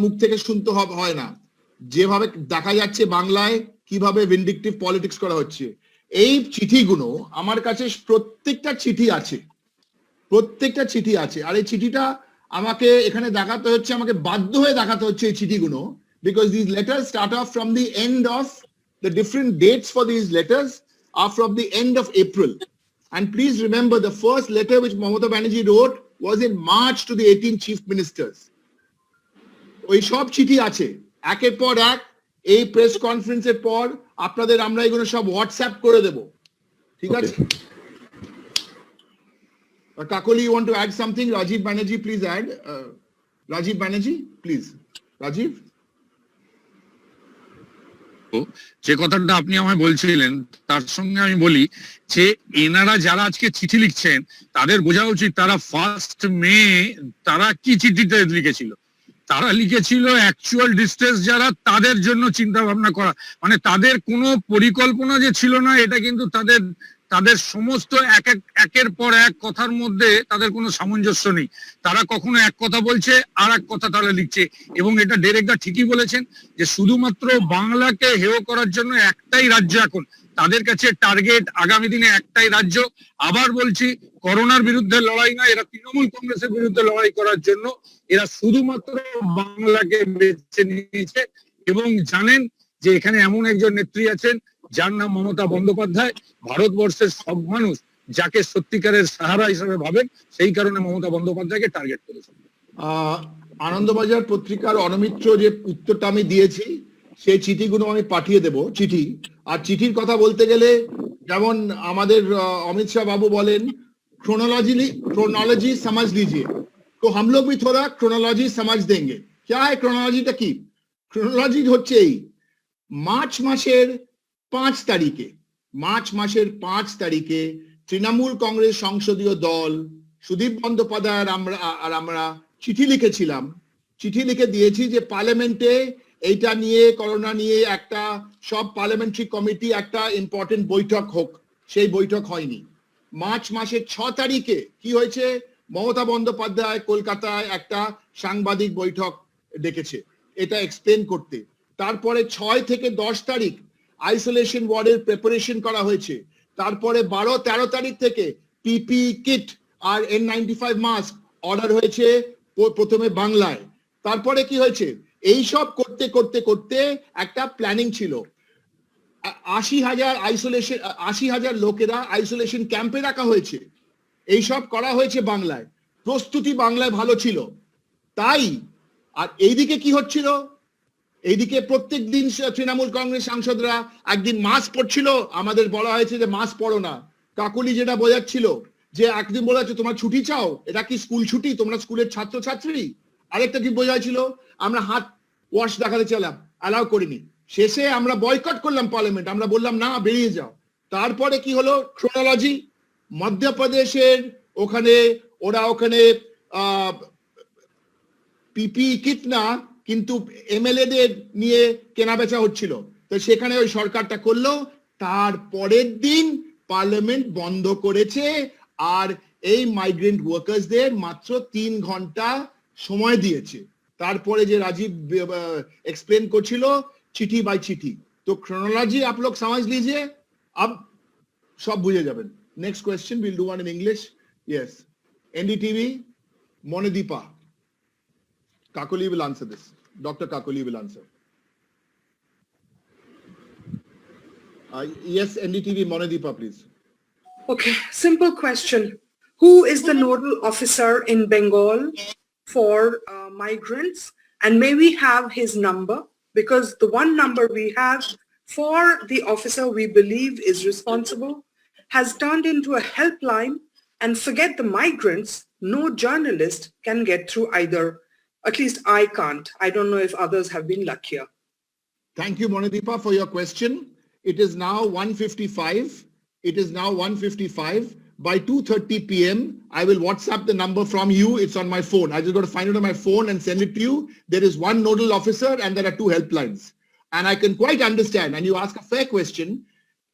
মুখ থেকে শুনতে হয় না, যেভাবে দেখা যাচ্ছে বাংলায় কিভাবে ভেন্ডিকটিভ পলিটিক্স করা হচ্ছে। এই চিঠিগুলো আমার কাছে প্রত্যেকটা চিঠি আছে, আর এই চিঠিটা আমাকে এখানে দেখাতে হচ্ছে, আমাকে বাধ্য হয়ে দেখাতে হচ্ছে এই চিঠিগুলো, because these letters start off from the end of the different dates for these letters are from the end of April. And please remember, the first letter which Mamata Banerjee wrote was in March to the 18 chief ministers. ওই সব চিঠি আছে, একের পর এক। এই press কনফারেন্সের পর আপনাদের আমরা এগুলো সব হোয়াটসঅ্যাপ করে দেব, ঠিক আছে? Kakoli, you want to add something? Rajiv Banerjee, please add. Rajiv Banerjee, please. Rajiv? যে কথাটা আপনি আমায় বলছিলেন তার সঙ্গে আমি বলি যে এনারা যারা আজকে চিঠি লিখছেন তাদের বোঝা উচিত তারা 1 মে তারা কি চিঠিতে লিখেছিল। তারা লিখেছিল অ্যাকচুয়াল ডিস্ট্রেস যারা তাদের জন্য চিন্তা ভাবনা করা, মানে তাদের কোনো পরিকল্পনা যে ছিল না এটা কিন্তু তাদের সমস্ত একের পর এক কথার মধ্যে তাদের কোনো সামঞ্জস্য নেই। তারা কখনো এক কথা বলছে আর এক কথা তারা লিখছে, এবং এটা ডেরেকদা ঠিকই বলেছেন যে শুধুমাত্র বাংলাকে হেয় করার জন্য একটাই রাজ্য এখন তাদের কাছে টার্গেট, আগামী দিনে একটাই রাজ্য। আবার বলছি, করোনার বিরুদ্ধে লড়াই না, এরা তৃণমূল কংগ্রেসের বিরুদ্ধে লড়াই করার জন্য এরা শুধুমাত্র বাংলাকে বেছে নিয়েছে, এবং জানেন যে এখানে এমন একজন নেত্রী আছেন যার নাম মমতা বন্দ্যোপাধ্যায়। ভারতবর্ষের সব মানুষ যাকে সত্যিকারের সাহারা হিসেবে ভাবেন, সেই কারণে মমতা বন্দ্যোপাধ্যায়কে টার্গেট করেছেন। আনন্দবাজার পত্রিকার অনমিত্র যে উত্তরটা আমি দিয়েছি সেই চিঠিগুলো আমি পাঠিয়ে দেব চিঠি। আর চিঠির কথা বলতে গেলে যেমন আমাদের অমিত শাহ বাবু বলেন क्रोनोलॉजी समझ लीजिए, तो हम लोग भी थोड़ा क्रोनोलॉजी समझ देंगे। क्या है क्रोनोलॉजीটা কি? ক্রোনোলজি হচ্ছে এই মার্চ মাসের 5 তারিখে তৃণমূল কংগ্রেস সংসদীয় দল সুদীপ বন্দ্যোপাধ্যায় আর আমরা চিঠি লিখেছিলাম, চিঠি লিখে দিয়েছি যে পার্লামেন্টে এইটা নিয়ে, করোনা নিয়ে একটা সব পার্লামেন্টারি কমিটি একটা ইম্পর্টেন্ট বৈঠক হোক। সেই বৈঠক হয়নি। মার্চ মাসের 6 তারিখে কি হয়েছে, মমতা বন্দ্যোপাধ্যায় কলকাতায় একটা সাংবাদিক বৈঠক ডেকেছে এটা এক্সপ্লেন করতে। তারপরে 6 থেকে 10 তারিখ আইসোলেশন ওয়ার্ডের প্রিপারেশন করা হয়েছে। তারপরে 12-13 তারিখ থেকে পিপি কিট আর N95 মাস্ক অর্ডার হয়েছে প্রথমে বাংলায়। তারপরে কি হয়েছে, এই সব করতে করতে করতে একটা প্ল্যানিং ছিল। 80,000 লোকেরা আইসোলেশন ক্যাম্পে রাখা হয়েছে। এইসব করা হয়েছে বাংলায়, প্রস্তুতি বাংলায় ভালো ছিল তাই। আর এইদিকে কি হচ্ছিল, এইদিকে প্রত্যেক দিন তৃণমূল কংগ্রেস সাংসদরা একদিন মাস্ক পরছিল, আমাদের বলা হয়েছে যে মাস্ক পরো না। কাকলি যেটা বোঝাচ্ছিল যে একদিন বলা হচ্ছে তোমার ছুটি চাও, এটা কি স্কুল ছুটি, তোমরা স্কুলের ছাত্রছাত্রী। আরেকটা কি বোঝাচ্ছিল, আমরা হাত ওয়াশ দেখাতে চাইলাম, অ্যালাউ করিনি। শেষে আমরা বয়কট করলাম পার্লামেন্ট, আমরা বললাম না বেরিয়ে যাও। তারপরে কি হলো, ক্রোনোলজি মধ্যপ্রদেশের ওখানে পিপি কিট না কিন্তু এমএলএদের নিয়ে কেনাবেচা হচ্ছিল, তো সেখানে ওই সরকারটা করলো। তার পরের দিন পার্লামেন্ট বন্ধ করেছে আর এই মাইগ্রেন্ট ওয়ার্কার্সদের মাত্র 3 ঘন্টা সময় দিয়েছে। তারপরে যে রাজীব एक्सप्लेन করছিল চিঠি বাই চিঠি, তো ক্রোনোলজি आप लोग समझ लीजिए, अब সব বুঝে যাবেন। Next question, will do one in English. Yes, NDTV Monodeepa Kakoli will answer this. Dr. Kakoli will answer. Yes, NDTV Monodeepa, please. Okay, simple question. Who is the nodal officer in Bengal for migrants? And may we have his number? Because the one number we have for the officer we believe is responsible has turned into a helpline, and forget the migrants, no journalist can get through either. At least I can't. I don't know if others have been luckier. Thank you, Monodeepa, for your question. It is now 1:55. It is now 1:55. By 2:30 p.m., I will WhatsApp the number from you. It's on my phone. I just got to find it on my phone and send it to you. There is one nodal officer and there are 2 helplines. And I can quite understand. And you ask a fair question.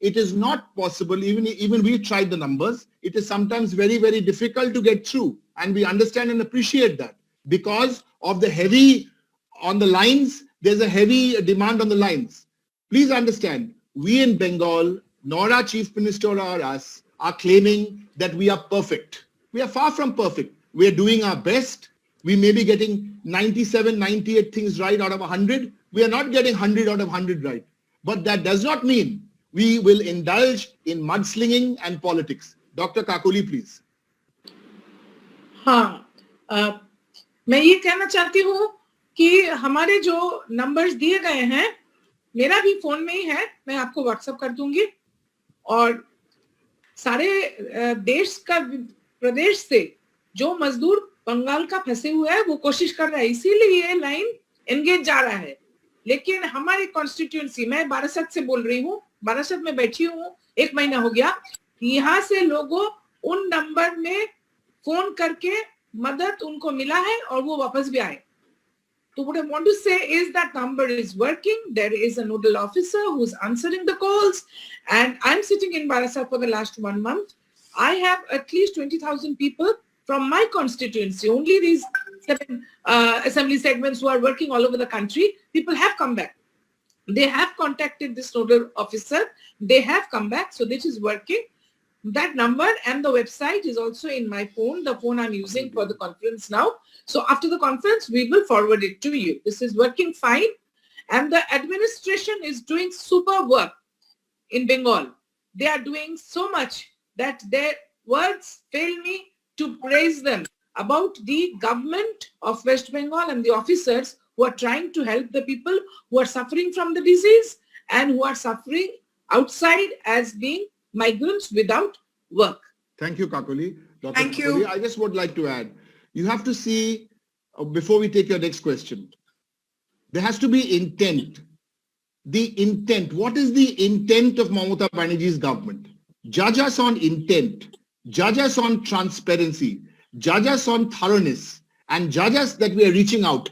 It is not possible. Even we tried the numbers. It is sometimes very, very difficult to get through. And we understand and appreciate that. Because of the heavy on the lines, there's a heavy demand on the lines. Please understand, we in Bengal, nor our chief minister or us, are claiming that we are perfect. We are far from perfect. We are doing our best. We may be getting 97, 98 things right out of 100. We are not getting 100 out of 100 right. But that does not mean we will indulge in mudslinging and politics. Dr. Kakoli, please. हाँ, मैं ये कहना चाहती हूँ कि हमारे जो numbers दिए गए हैं, मेरा भी फोन में ही है, मैं आपको व्हाट्सएप कर दूंगी। और सारे देश का प्रदेश से जो मजदूर बंगाल का फंसे हुए है वो कोशिश कर रहा है, इसीलिए ये लाइन एंगेज जा रहा है। लेकिन हमारी कॉन्स्टिट्यूएंसी, मैं बारासत से बोल रही हूँ, बारासत में बैठी हूँ, 1 महीना हो गया, यहाँ से लोगों उन नंबर में फोन करके मदद उनको मिला है और वो वापस भी आए। So what I want to say is that number is working. There is a nodal officer who's answering the calls, and I'm sitting in Barasat for the last 1 month. I have at least 20,000 people from my constituency. Only these 7 assembly segments who are working all over the country. People have come back. They have contacted this nodal officer. They have come back. So this is working. That number and the website is also in my phone, the phone I'm using for the conference now. So after the conference, we will forward it to you. This is working fine. And the administration is doing super work in Bengal. They are doing so much that their words fail me to praise them about the government of West Bengal and the officers who are trying to help the people who are suffering from the disease and who are suffering outside as being migrants without work. Thank you, Kakuli. Dr. Thank you. Kakuli, I just would like to add, you have to see, before we take your next question, there has to be intent. The intent, what is the intent of Mamata Banerjee's government? Judge us on intent, judge us on transparency, judge us on thoroughness, and judge us that we are reaching out.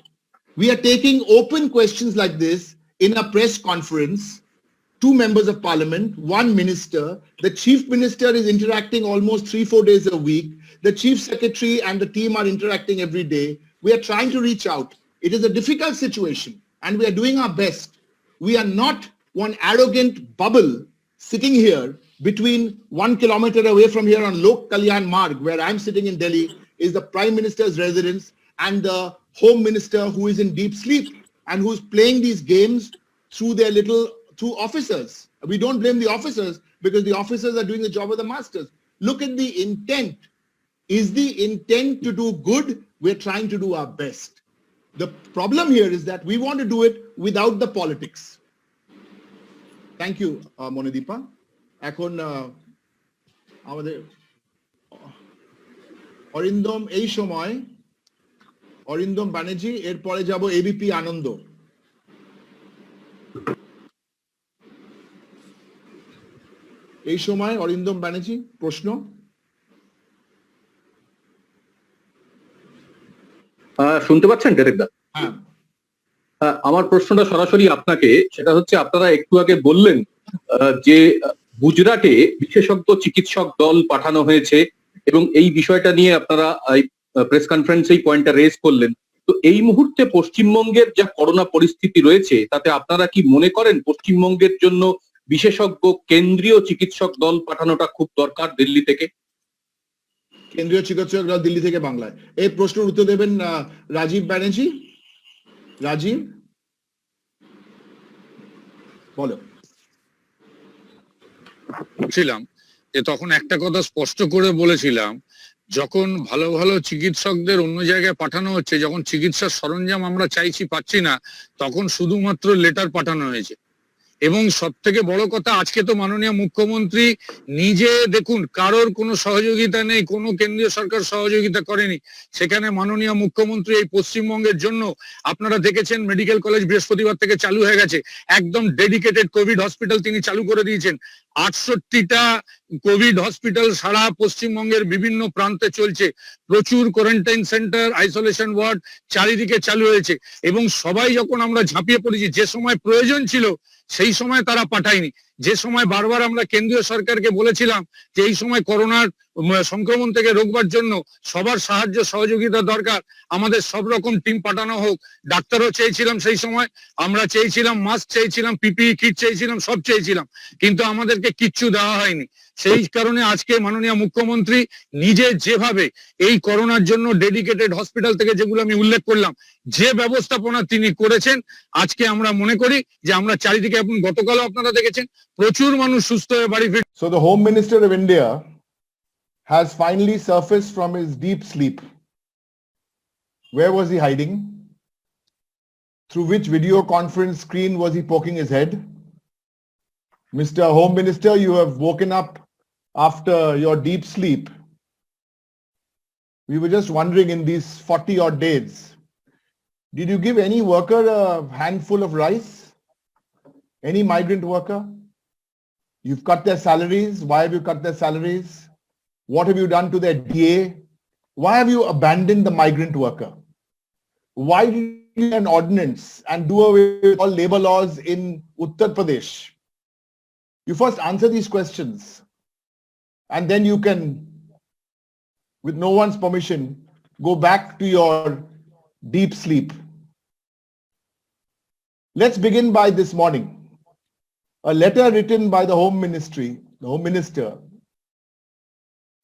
We are taking open questions like this in a press conference. 2 members of parliament, 1 minister, the chief minister is interacting almost 3-4 days a week. The chief secretary and the team are interacting every day. We are trying to reach out. It is a difficult situation and we are doing our best. We are not one arrogant bubble sitting here between 1 kilometer away from here on Lok Kalyan Marg, where I'm sitting in Delhi, is the prime minister's residence and the home minister who is in deep sleep and who's playing these games through their through officers. We don't blame the officers because the officers are doing the job of the masters. Look at the intent. Is the intent to do good? We're trying to do our best. The problem here is that we want to do it without the politics. Thank you, Monideepa. এখন আমাদের অরিন্দম এই সময় অরিন্দম ব্যানার্জি, এরপরে যাব ABP আনন্দ। এই সময় অরিন্দম ব্যানার্জি, প্রশ্ন। শুনতে পাচ্ছেন ডেরেকদা? হ্যাঁ, আমার প্রশ্নটা সরাসরি আপনাকে, সেটা হচ্ছে আপনারা একটু আগে বললেন যে গুজরাটে বিশেষজ্ঞ চিকিৎসক দল পাঠানো হয়েছে এবং এই বিষয়টা নিয়ে আপনারা প্রেস কনফারেন্সে এই পয়েন্টটা রেজ করলেন। তো এই মুহূর্তে পশ্চিমবঙ্গের যা করোনা পরিস্থিতি রয়েছে তাতে আপনারা কি মনে করেন পশ্চিমবঙ্গের জন্য বিশেষজ্ঞ কেন্দ্রীয় চিকিৎসক দল পাঠানোটা খুব দরকার দিল্লি থেকে? কেন্দ্রীয় চিকিৎসক দল দিল্লি থেকে বাংলায়, এই প্রশ্নের উত্তর দেবেন রাজীব ব্যানার্জি। রাজীব, বলো। ছিলাম যে তখন একটা কথা স্পষ্ট করে বলেছিলাম, যখন ভালো ভালো চিকিৎসকদের অন্য জায়গায় পাঠানো হচ্ছে, যখন চিকিৎসার সরঞ্জাম আমরা চাইছি পাচ্ছি না, তখন শুধুমাত্র লেটার পাঠানো হয়েছে। এবং সব থেকে বড় কথা, আজকে তো মাননীয় মুখ্যমন্ত্রী নিজে দেখুন, কারোর কোনো সহযোগিতা নেই, কোনো কেন্দ্রীয় সরকার সহযোগিতা করেনি। সেখানে মাননীয় মুখ্যমন্ত্রী এই পশ্চিমবঙ্গের জন্য, আপনারা দেখেছেন মেডিকেল কলেজ বৃহস্পতিবার থেকে চালু হয়ে গেছে, একদম ডেডিকেটেড কোভিড হসপিটাল তিনি চালু করে দিয়েছেন। 68টা কোভিড হসপিটাল সারা পশ্চিমবঙ্গের বিভিন্ন প্রান্তে চলছে, প্রচুর কোয়ারেন্টাইন সেন্টার, আইসোলেশন ওয়ার্ড চারিদিকে চালু হয়েছে। এবং সবাই যখন আমরা ঝাঁপিয়ে পড়েছি, যে সময় প্রয়োজন ছিল সেই সময় তারা পাঠায়নি। যে সময় বারবার আমরা কেন্দ্রীয় সরকারকে বলেছিলাম যে এই সময় করোনার সংক্রমণ থেকে রোকবার জন্য সবার সাহায্য সহযোগিতা দরকার, আমাদের সব রকম টিম পাঠানো হোক, ডাক্তারও চেয়েছিলাম, সেই সময় আমরা চেয়েছিলাম মাস্ক, চেয়েছিলাম পিপিই কিট, চেয়েছিলাম, সব চেয়েছিলাম, কিন্তু আমাদেরকে কিচ্ছু দেওয়া হয়নি। সেই কারণে আজকে মাননীয় মুখ্যমন্ত্রী নিজে যেভাবে এই করোনার জন্য ডেডিকেটেড হসপিটাল থেকে, যেগুলো আমি উল্লেখ করলাম, যে ব্যবস্থাপনা তিনি করেছেন, আজকে আমরা মনে করি যে আমরা চারিদিকে, এখন গতকালও আপনারা দেখেছেন প্রচুর মানুষ সুস্থ হয়ে বাড়ি ফিরে। So the Home Minister of India has finally surfaced from his deep sleep. Where was he hiding? Through which video conference screen was he poking his head? Mr. Home Minister, you have woken up after your deep sleep We were just wondering in these 40 odd days, did you give any worker a handful of rice? Any migrant worker? You've cut their salaries. Why have you cut their salaries? What have you done to their DA? Why have you abandoned the migrant worker? Why did you do an ordinance and do away with all labor laws in Uttar Pradesh? You first answer these questions, and then you can, with no one's permission, go back to your deep sleep. Let's begin by this morning. A letter written by the Home Ministry, the Home Minister,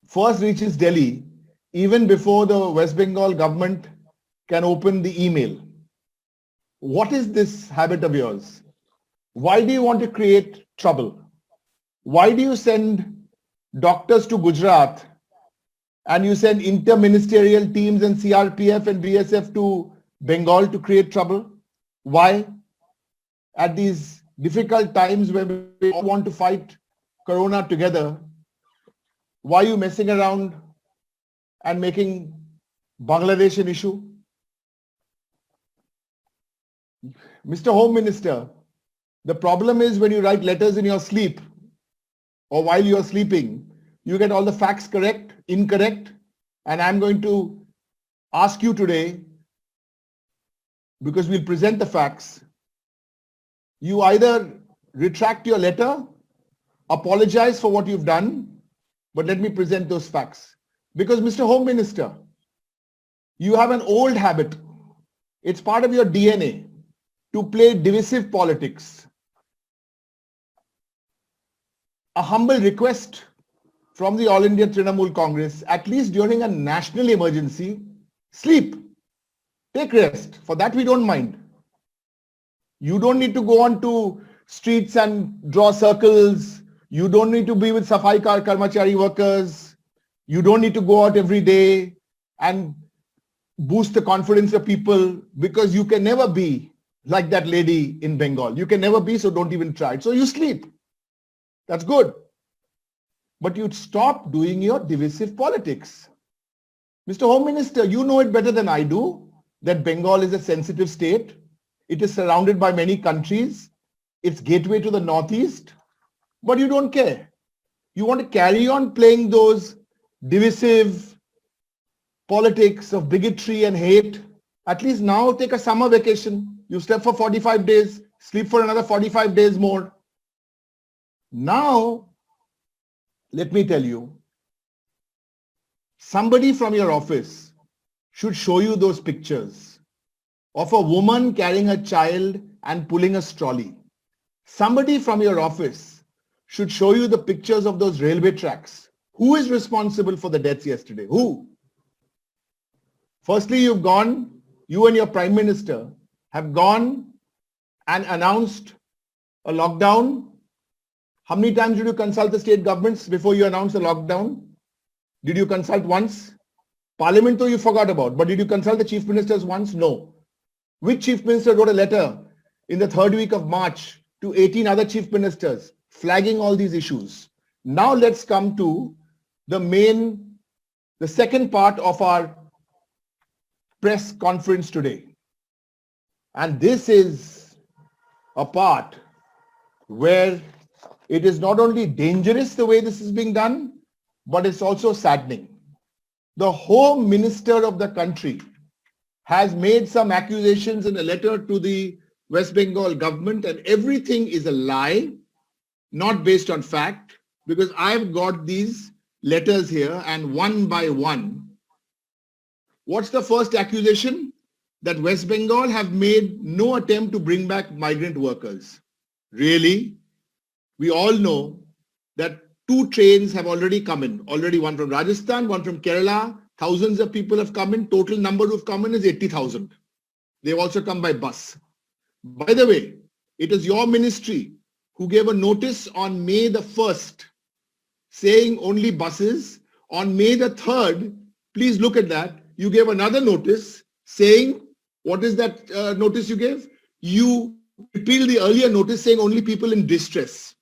first reaches Delhi even before the West Bengal government can open the email. What is this habit of yours? Why do you want to create trouble? Why do you send doctors to Gujarat and you send inter-ministerial teams and CRPF and BSF to Bengal to create trouble? Why? At these difficult times when we all want to fight Corona together, why are you messing around and making Bangladesh an issue? Mr. Home Minister, the problem is when you write letters in your sleep or while you are sleeping, you get all the facts correct, incorrect, and I'm going to ask you today, because we'll present the facts, you either retract your letter, apologize for what you've done, but let me present those facts. Because Mr. Home Minister, you have an old habit. It's part of your DNA to play divisive politics. A humble request from the All India Trinamool Congress, at least during a national emergency, sleep, take rest. For that we don't mind. You don't need to go on to streets and draw circles. You don't need to be with Safai Karmachari workers. You don't need to go out every day and boost the confidence of people, because you can never be like that lady in Bengal. You can never be, so don't even try it. So you sleep. That's good. But you'd stop doing your divisive politics. Mr. Home Minister, you know it better than I do that Bengal is a sensitive state. It is surrounded by many countries. It's gateway to the Northeast. But you don't care. You want to carry on playing those divisive politics of bigotry and hate. At least now take a summer vacation. You slept for 45 days, sleep for another 45 days more. Now, let me tell you, somebody from your office should show you those pictures of a woman carrying a child and pulling a trolley. Somebody from your office should show you the pictures of those railway tracks. Who is responsible for the deaths yesterday? Who? Firstly, you and your Prime Minister have gone and announced a lockdown. How many times did you consult the state governments before you announced a lockdown? Did you consult once? Parliament though you forgot about, but did you consult the chief ministers once? No. Which chief minister wrote a letter in the third week of March to 18 other chief ministers flagging all these issues? Now let's come to the second part of our press conference today. And this is a part where it is not only dangerous the way this is being done, but it's also saddening. The Home Minister of the country has made some accusations in a letter to the West Bengal government, and everything is a lie, not based on fact, because I've got these letters here, and one by one. What's the first accusation? That West Bengal have made no attempt to bring back migrant workers. Really? We all know that 2 trains have already come in. Already one from Rajasthan, one from Kerala. Thousands of people have come in. Total number who've come in is 80,000. They've also come by bus. By the way, it is your ministry who gave a notice on May the 1st saying only buses. On May the 3rd, please look at that. You gave another notice saying, what is that notice you gave? You repealed the earlier notice saying only people in distress.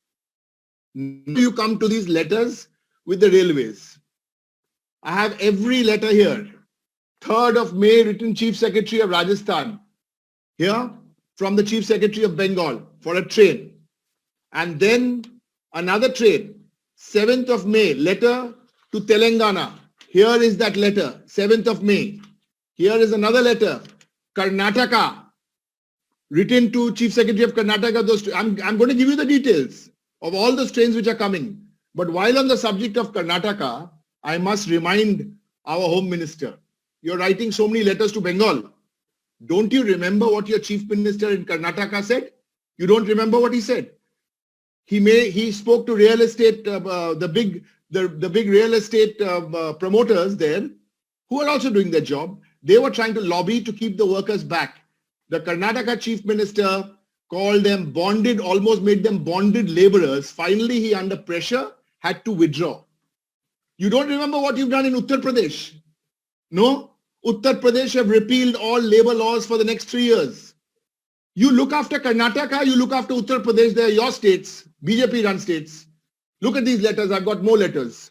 Now you come to these letters with the railways. I have every letter here. 3rd of May, written Chief Secretary of Rajasthan. Here, from the Chief Secretary of Bengal for a train. And then another train, 7th of May, letter to Telangana. Here is that letter, 7th of May. Here is another letter, Karnataka, written to Chief Secretary of Karnataka. I'm going to give you the details of all those trains which are coming. But while on the subject of Karnataka, I must remind our Home Minister, you're writing so many letters to Bengal. Don't you remember what your Chief Minister in Karnataka said? You don't remember what he said? He spoke to real estate, the big real estate promoters there, who are also doing their job. They were trying to lobby to keep the workers back. The Karnataka Chief Minister called them bonded, almost made them bonded laborers. Finally, he under pressure had to withdraw. You don't remember what you've done in Uttar Pradesh? No? Uttar Pradesh have repealed all labor laws for the next 3 years. You look after Karnataka, you look after Uttar Pradesh, they are your states, BJP run states. Look at these letters, I've got more letters.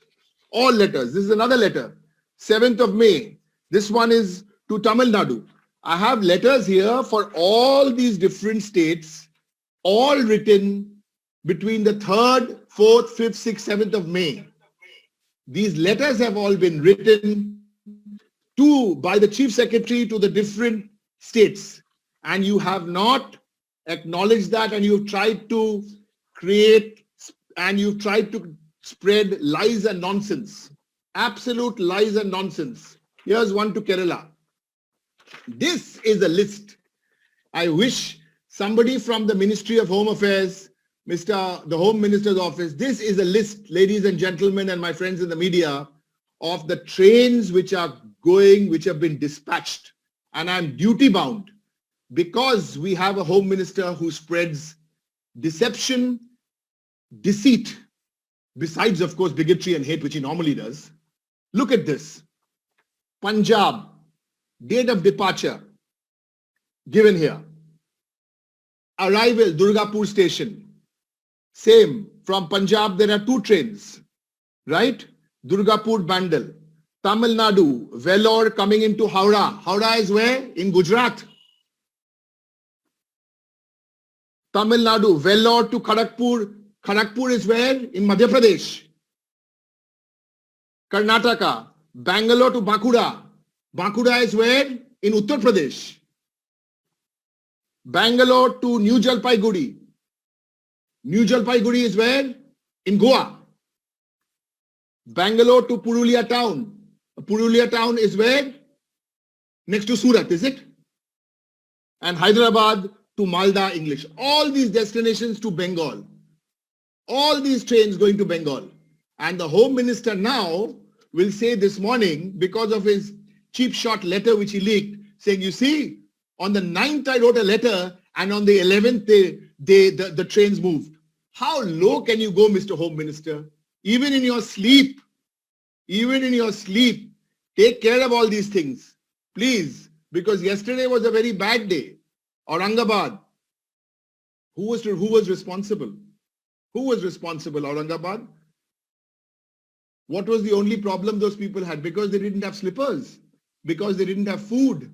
All letters. This is another letter. 7th of May. This one is to Tamil Nadu. I have letters here for all these different states, all written between the 3rd, 4th, 5th, 6th, 7th of May. These letters have all been written by the Chief Secretary to the different states. And you have not acknowledged that, and you've tried to create and you've tried to spread lies and nonsense. Absolute lies and nonsense. Here's one to Kerala. This is a list. I wish somebody from the Ministry of Home Affairs, the Home Minister's office, this is a list, ladies and gentlemen and my friends in the media, of the trains which are going, which have been dispatched. And I'm duty bound because we have a Home Minister who spreads deception, deceit, besides of course bigotry and hate, which he normally does. Look at this. Punjab, date of departure given here. Arrival, Durgapur station. Same, from Punjab there are 2 trains, right? Durgapur, Bandel. Tamil Nadu, Vellore coming into Howrah. Howrah is where? In Gujarat. Tamil Nadu, Vellore to Kharagpur. Kharagpur is where? In Madhya Pradesh. Karnataka, Bangalore to Bankura. Bankura is where? In Uttar Pradesh. Bangalore to New Jalpaiguri. New Jalpaiguri is where? In Goa. Bangalore to Purulia town. Purulia town is where? Next to Surat, is it? And Hyderabad to Malda English. All these destinations to Bengal. All these trains going to Bengal. And the Home Minister now will say this morning, because of his cheap shot letter which he leaked, saying, you see, on the 9th I wrote a letter and on the 11th the trains moved. How low can you go, Mr. Home Minister? Even in your sleep, take care of all these things, please, because yesterday was a very bad day. Aurangabad, who was responsible? Who was responsible, Aurangabad? What was the only problem those people had? Because they didn't have slippers, because they didn't have food,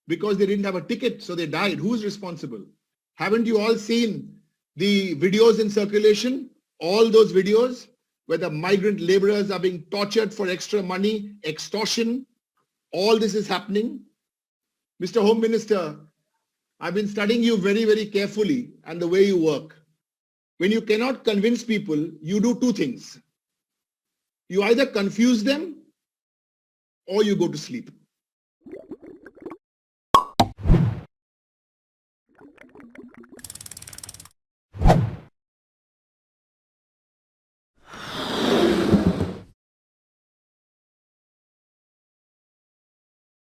because they didn't have a ticket, so they died. Who is responsible? Haven't you all seen the videos in circulation? All those videos where the migrant laborers are being tortured for extra money, extortion. All this is happening. Mr. Home Minister, I've been studying you very, very carefully and the way you work. When you cannot convince people, you do 2 things. You either confuse them or you go to sleep.